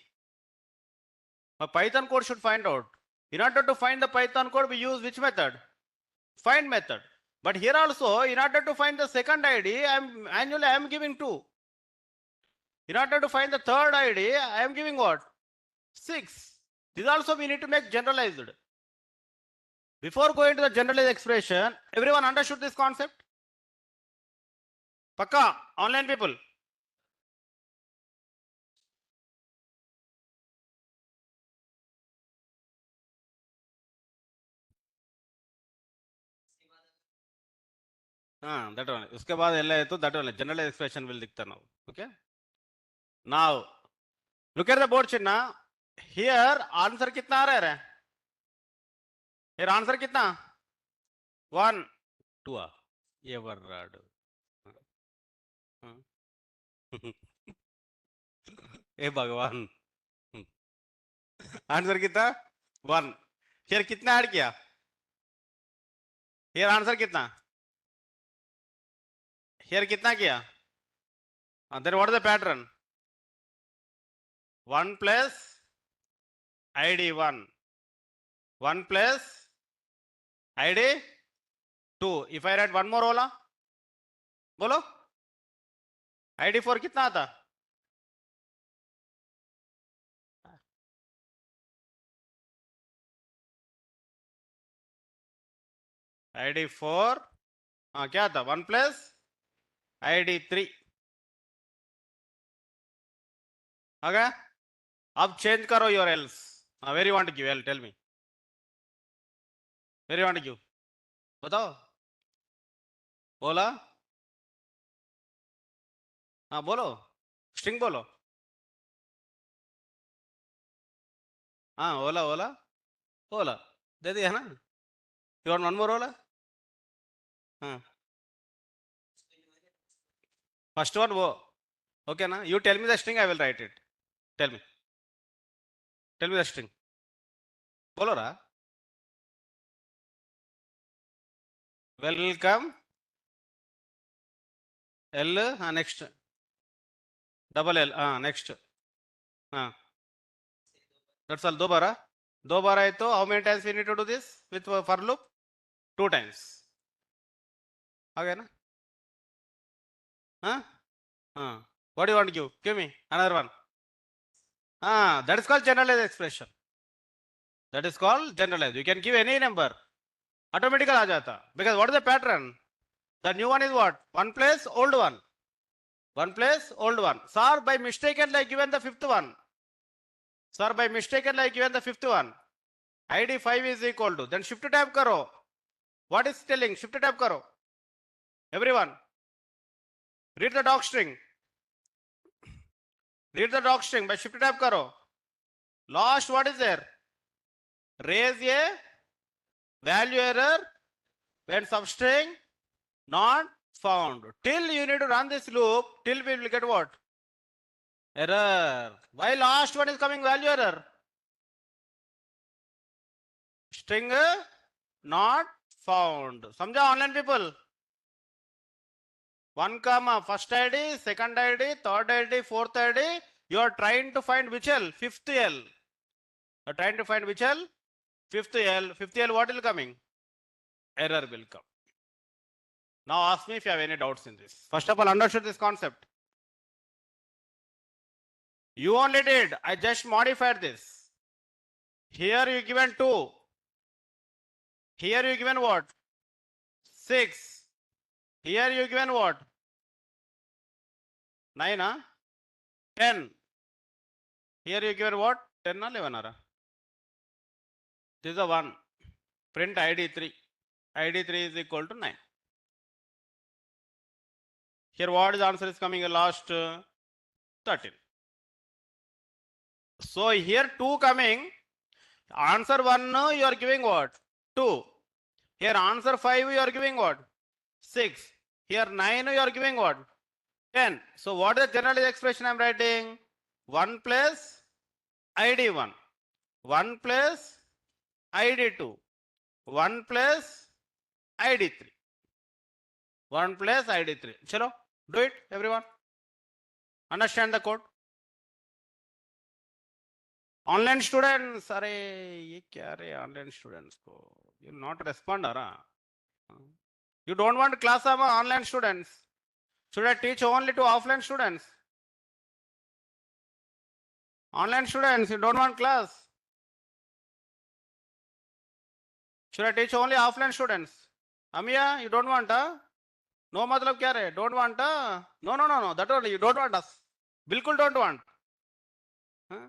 My Python code should find out. In order to find the Python code, we use which method? Find method. But here also, in order to find the second ID, I am giving 2. In order to find the third ID, I am giving what? 6. This also we need to make generalized. Before going to the generalized expression, everyone understood this concept? Pakka, online people. That one. उसके बाद L है तो that one general expression will दिखता now. Okay. Now look at the board chinna. Here answer कितना आ रहा है? Here answer कितना? 1, 2. Ever. ए भगवान. आंसर कितना? 1. Here कितना ऐड किया? Here आंसर कितना? Here कितना किया? Then what is the pattern? 1 plus ID1. 1 plus ID2. If I write one more होला, बोलो. ID4 कितना आता? ID4 क्या था? 1 plus ID3. Okay? अब change करो your else. Where you want to give L? Tell me. Where you want to give? बताओ. बोला. हाँ बोलो. String बोलो. हाँ ओला ओला ओला दे दिया ना. You want one more ओला? हाँ. First one वो. Okay ना? You tell me the string, I will write it. Tell me. Tell me the string. बोलो रहा. Welcome. L. Next. Double L. Next. That's all. दो बार है तो how many times we need to do this with for loop? 2 times. आ गया ना? What do you want to give? Give me another one. That is called generalized expression. That is called generalized. You can give any number. Automatically आ जाता. Because what is the pattern? The new one is what? One place, old one. One place, old one. Sir, by mistakenly given the fifth one. Sir, by mistakenly given the fifth one. ID 5 is equal to. Then shift tab karo. What is telling? Shift tab karo. Everyone. Read the doc string. Read the doc string by shift tab karo. Last what is there? Raise a value error when substring not found. Till you need to run this loop, till we will get what? Error. Why last one is coming value error? String not found. Samjha online people? 1 comma first ID, second ID, third ID, fourth ID. You are trying to find which L? Fifth L. You are trying to find which L? Fifth L. Fifth L, what will coming? Error will come. Now ask me if you have any doubts in this. First of all, understood this concept. You only did. I just modified this. Here you given 2. Here you given what? 6. Here you given what? 9, huh? 10. Here you given what? 10 or 11, ara? This is a 1. Print ID 3. ID 3 is equal to 9. Here what is answer is coming last 13. So here 2 coming. Answer 1 you are giving what? 2. Here answer 5 you are giving what? 6. Here 9 you are giving what? 10. So what is the generalized expression I am writing? 1 plus ID 1. 1 plus ID 2. 1 plus ID 3. 1 plus ID 3. Chalo, do it everyone. Understand the code. Online students, अरे ये क्या रे online students को? You not respond अरा? You don't want class of online students. Should I teach only to offline students? Online students, you don't want class. Should I teach only offline students? Amiya, you don't want, huh? No matlab kya re? Don't want, huh? No. That only, you don't want us. Bilkul don't want. Huh?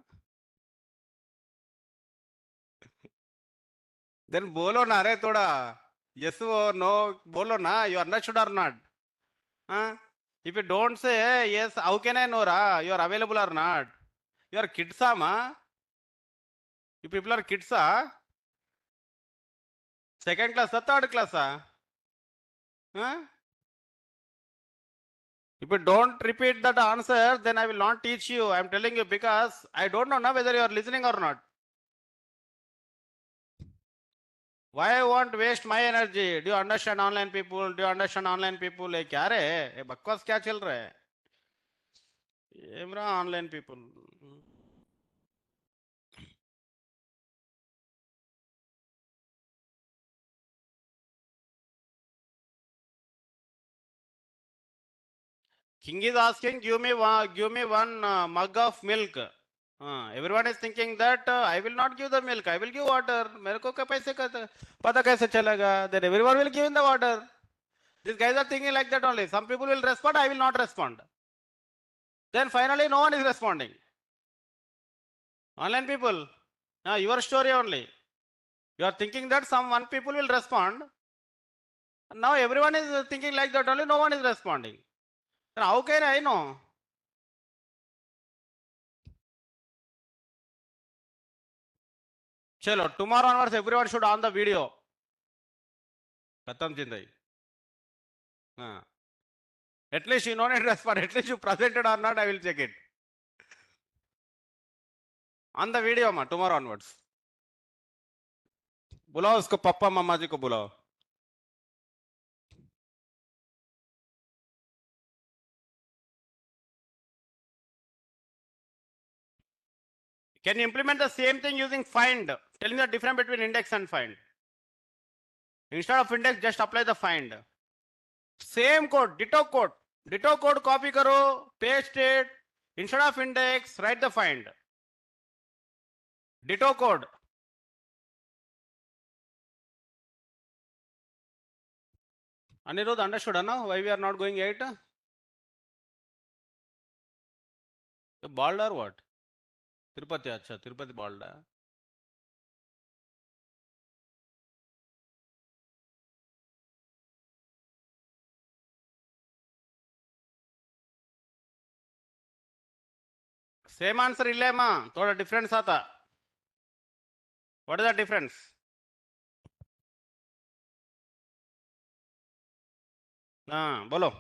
Then bolo na re thoda. Yes or no, bolo na. You understood or not? Huh? If you don't say, hey, yes, how can I know, ra? You are available or not? You are kids, ma? You people are kids, second class, third class, huh? If you don't repeat that answer, then I will not teach you. I am telling you because I don't know now whether you are listening or not. Why I want to waste my energy? Do you understand online people? Do you understand online people? Hey, क्या रे? ये बकवास क्या चल रहा है? ये मेरा online people. King is asking, give me one mug of milk. Everyone is thinking that I will not give the milk. I will give water. मेरे को क्या पैसे का पता कैसे चलेगा? Then everyone will give in the water. These guys are thinking like that only. Some people will respond. I will not respond. Then finally, no one is responding. Online people, your story only. You are thinking that one people will respond. Now everyone is thinking like that only. No one is responding. Then how can I know? Chalo, tomorrow onwards, everyone should on the video. Khatam jindagi. At least you don't respond. At least you presented or not, I will check it. On the video, ma, tomorrow onwards. बुलाओ उसको पप्पा मम्मा जी को बुलाओ. Can you implement the same thing using find? Tell me the difference between index and find. Instead of index, just apply the find. Same code, ditto code. Ditto code copy karo, paste it. Instead of index, write the find. Ditto code. Anirudh, understood, no? Why we are not going 8? Bald or what? Tirupati, acha, Tirupati bald. Same answer illa ma, thoda difference aata. What is the difference? Bolo.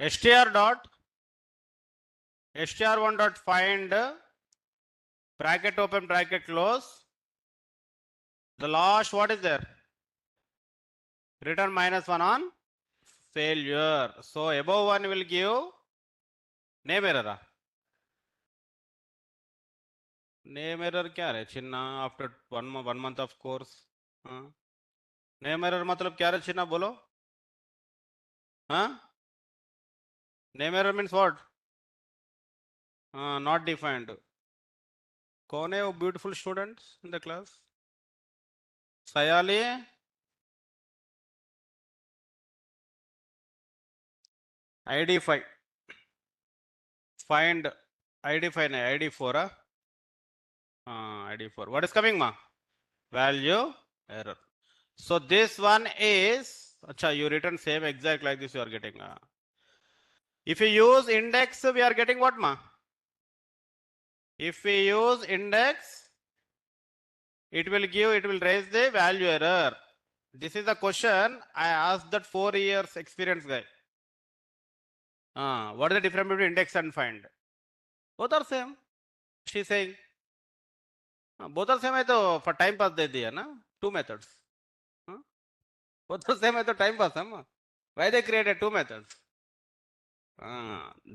str1 dot find bracket open bracket close. The last what is there? Return -1 on failure. So above 1 will give name error. Name error क्या है चिन्ना after 1 month of course. Name error मतलब क्या है चिन्ना बोलो. Name error means what? Not defined. कौन है वो beautiful students in the class? Sayali. ID5. Find ID5 ID4. ID4. What is coming ma? Value error. So this one is, acha, you written same exact like this you are getting. If you use index, we are getting what ma? If we use index, it will raise the value error. This is the question I asked that 4 years experience guy. What is the difference between index and find? Both are same. She saying. Both are same है तो for time pass दे दिया ना? 2 methods. Both are same है तो time pass है ना? Why they created 2 methods?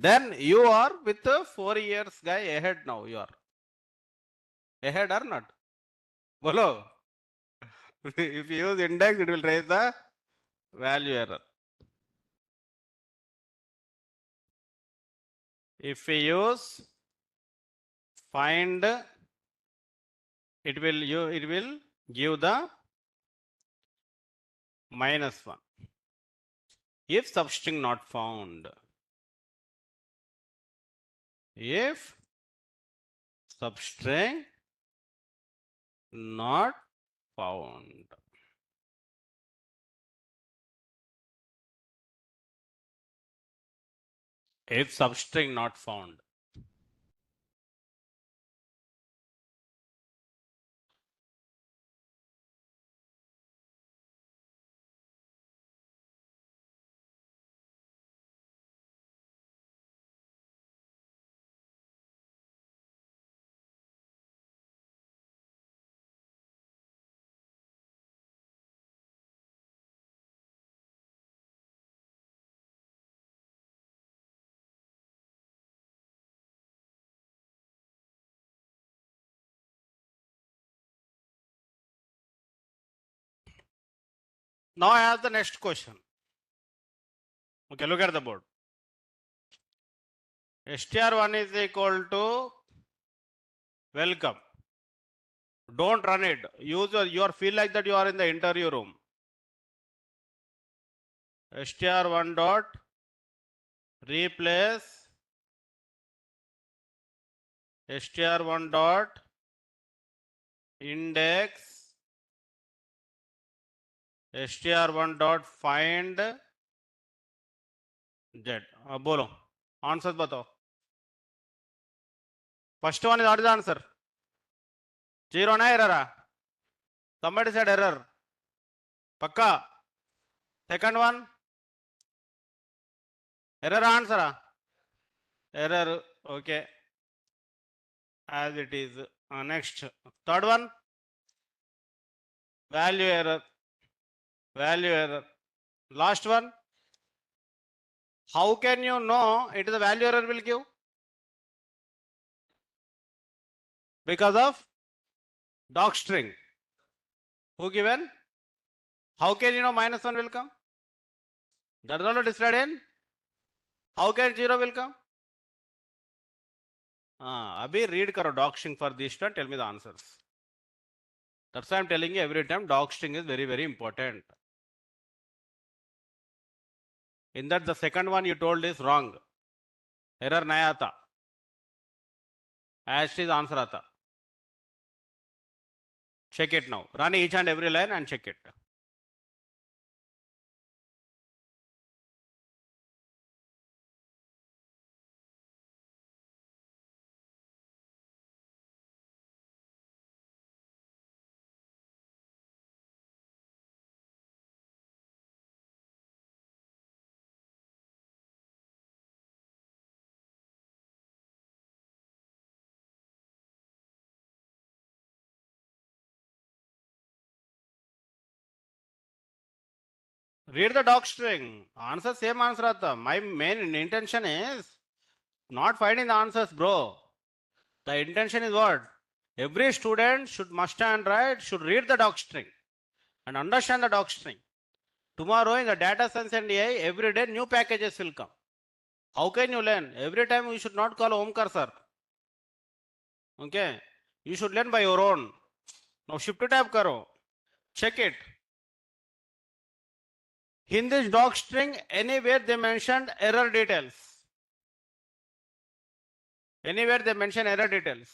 Then you are with 4 years guy ahead now. You are ahead or not? Bolo. If you use index, it will raise the value error. If we use find, it will give the -1. If substring not found. If substring not found. If substring not found. Now I have the next question. Okay, look at the board. str1 is equal to welcome. Don't run it. Use your feel like that you are in the interview room. str1 dot replace str1 dot index str1 dot find z. बोलो answer बताओ. First one is what is the answer? Zero na error? Somebody said error. Pakka. Second one, error answer. Error. Okay, as it is. Next, third one, value error. Value error. Last one, how can you know it is a value error will give? Because of doc string. Who given? How can you know -1 will come? That is also displayed in. How can 0 will come? Abhi read karo doc string for this one. Tell me the answers. That's why I'm telling you every time doc string is very, very important. In that the second one you told is wrong. Error nahi aata. As is answer aata. Check it now. Run each and every line and check it. Read the doc string. Answer same answer aata. My main intention is not finding the answers, bro. The intention is what? Every student should must and right should read the doc string and understand the doc string. Tomorrow in the data science and AI, every day new packages will come. How can you learn? Every time you should not call Omkar sir. Okay. You should learn by your own. Now shift tab karo. Check it. In this doc string, anywhere they mentioned error details. Anywhere they mention error details.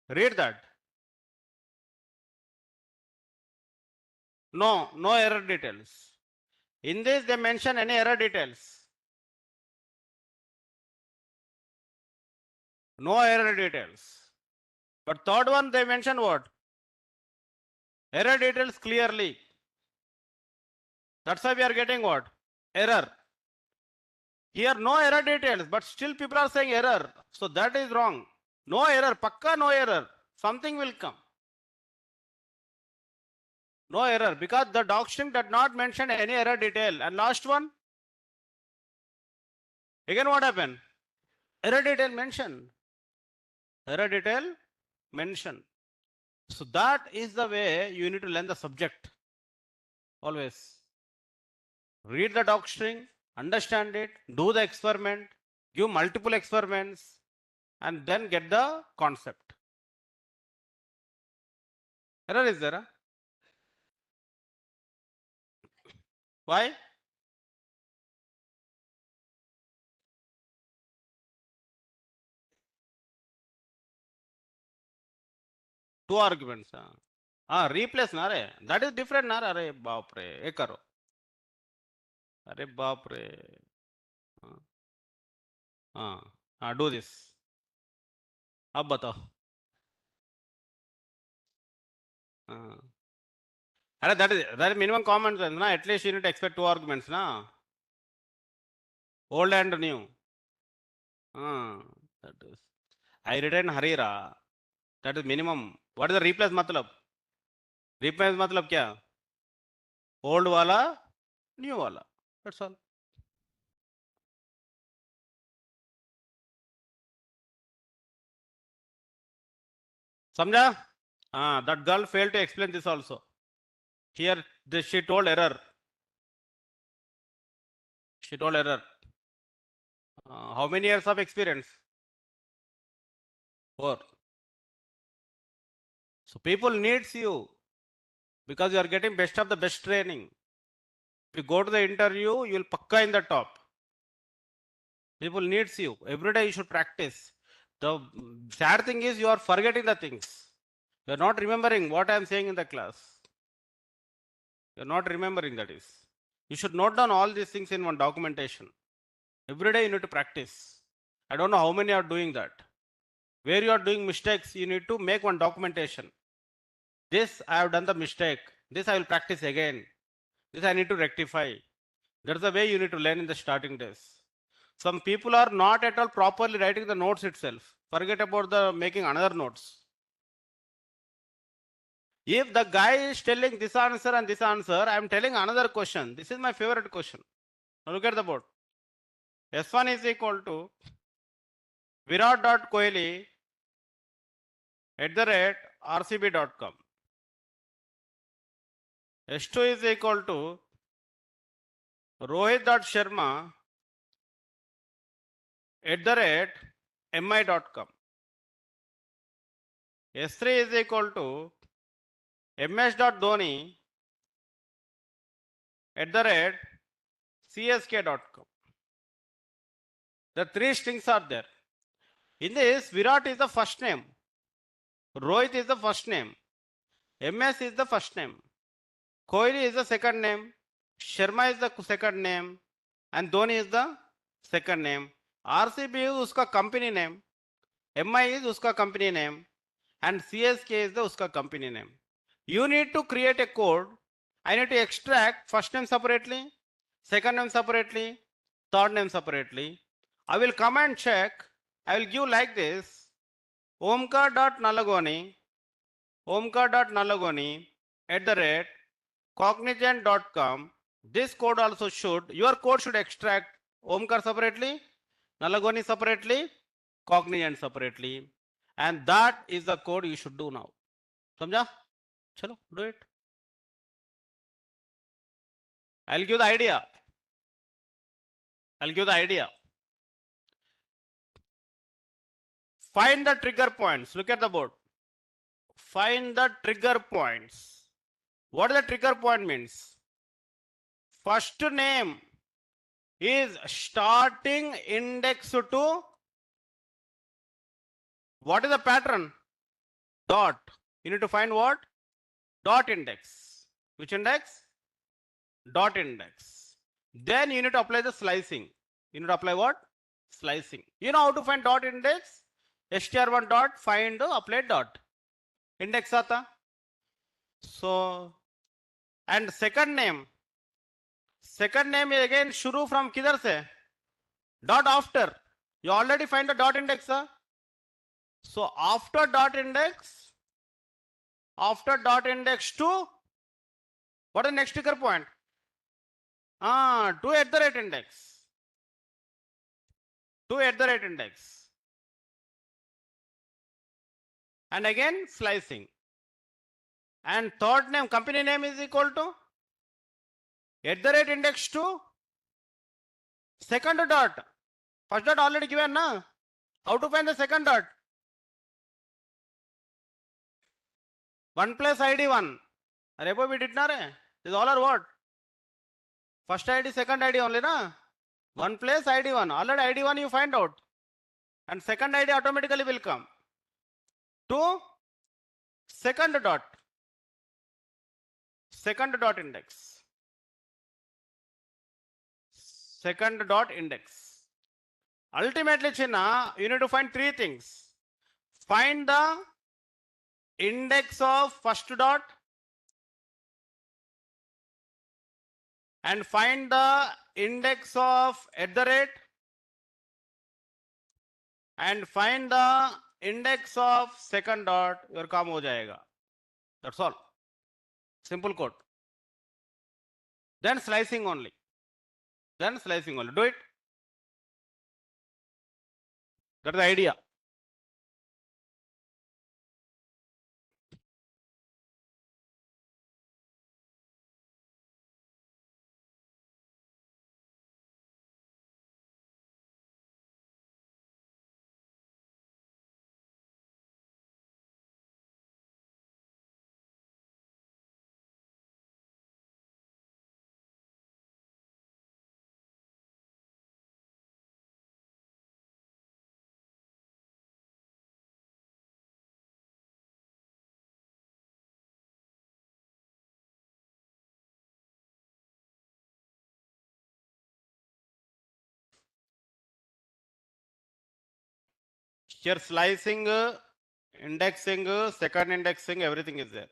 Read that. No, no error details. In this they mention any error details. No error details. But third one they mention what? Error details clearly. That's why we are getting what? Error. Here no error details, but still people are saying error. So that is wrong. No error, pakka no error. Something will come. No error because the doc string did not mention any error detail. And last one, again what happened? Error detail mention. Error detail mention. So that is the way you need to learn the subject. Always read the doc string, understand it, do the experiment, give multiple experiments, and then get the concept. Error is there? Huh? Why? Two arguments. Replace na re. That is different na re. Baap re. Ek karo. Are baap re. Do this. अब बताओ. अरे that is minimum common sense ना. At least you need to expect two arguments ना. Old and new. That is. I written Harira. That is minimum. What is the replace मतलब? Replace मतलब क्या? Old वाला, new वाला. That's all. समझा? That girl failed to explain this also. Here she told error. She told error. How many years of experience? 4. So people needs you because you are getting best of the best training. If you go to the interview, you will pakka in the top. People needs you. Every day you should practice. The sad thing is you are forgetting the things. You are not remembering what I am saying in the class. You are not remembering that is. You should note down all these things in one documentation. Every day you need to practice. I don't know how many are doing that. Where you are doing mistakes, you need to make one documentation. This I have done the mistake. This I will practice again. This I need to rectify. That's the way you need to learn in the starting days. Some people are not at all properly writing the notes itself. Forget about the making another notes. If the guy is telling this answer and this answer, I am telling another question. This is my favorite question. Now look at the board. S1 is equal to virat.kohli @rcb.com. S2 is equal to rohit.sharma @mi.com. S3 is equal to ms.dhoni @csk.com. The 3 strings are there. In this, Virat is the first name, Rohit is the first name, MS is the first name, Kohli is the second name, Sharma is the second name, and Dhoni is the second name. RCB is uska company name, MI is uska company name, and CSK is the uska company name. You need to create a code. I need to extract first name separately, second name separately, third name separately. I will come and check. I will give like this: omkar.nalagoni @cognizant.com. This code also should, your code should extract Omkar separately, Nalagoni separately, Cognizant separately. And that is the code you should do now. Samjha? Chalo, do it. I'll give the idea. Find the trigger points. Look at the board. Find the trigger points. What the trigger point means? First name is starting index to, what is the pattern? Dot. You need to find what? Dot index. Which index? Dot index. Then you need to apply the slicing. You need to apply what? Slicing. You know how to find dot index? str1 dot find apply dot. Index aata. So, and second name. Second name is again shuru from kidhar se? Dot after. You already find the dot index. So after dot index to, what is the next trigger point? To index. To index. And again slicing. And third name, company name is equal to index to second dot. First dot already given, na? How to find the second dot? 1 plus ID 1. Repo we did not. This all are what? First ID, second ID only, na? 1 plus ID 1. Already ID 1 you find out. And second ID automatically will come. To second dot. Second dot index. Second dot index. Ultimately, Chinna, you need to find 3 things. Find the index of first dot and find the index of and find the index of second dot. Your काम हो जाएगा. That's all. Simple code. Then slicing only. Do it. That's the idea. Here slicing, indexing, second indexing, everything is there.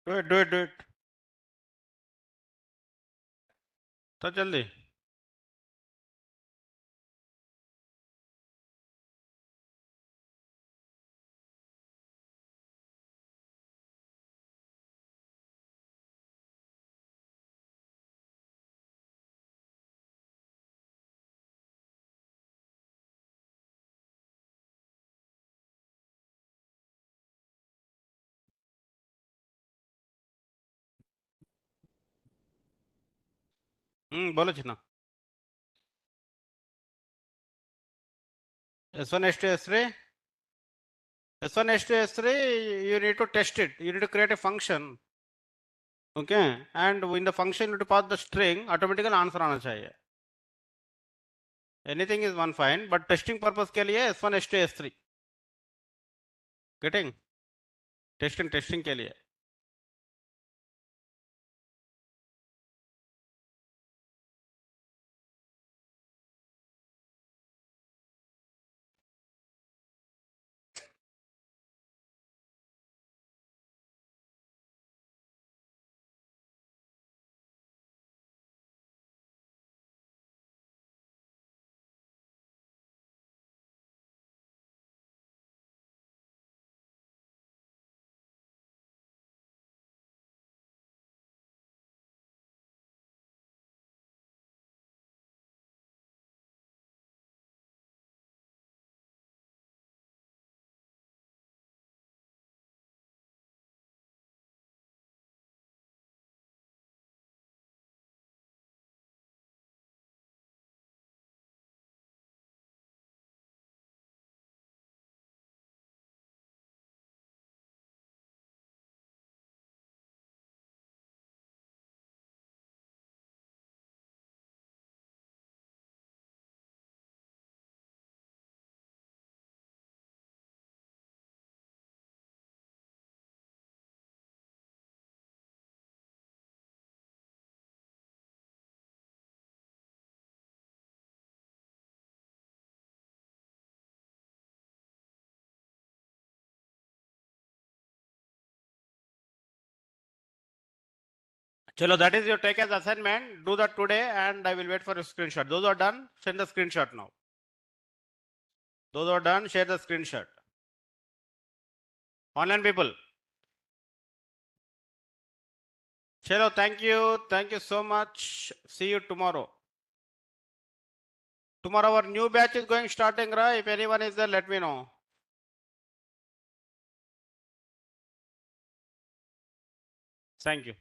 Do it. तो जल्दी. बोलो चिन्ना. S1, S2, S3. S1, S2, S3. You need to test it. You need to create a function. Okay, and in the function you need to pass the string. Automatically answer आना चाहिए. Anything is one fine, but testing purpose के लिए S1, S2, S3. Getting? Testing के लिए. Chalo, that is your take as assignment. Do that today, and I will wait for a screenshot. Those are done, send the screenshot now. Those are done, share the screenshot. Online people. Chalo, thank you. Thank you so much. See you tomorrow. Tomorrow our new batch is going starting, right? If anyone is there, let me know. Thank you.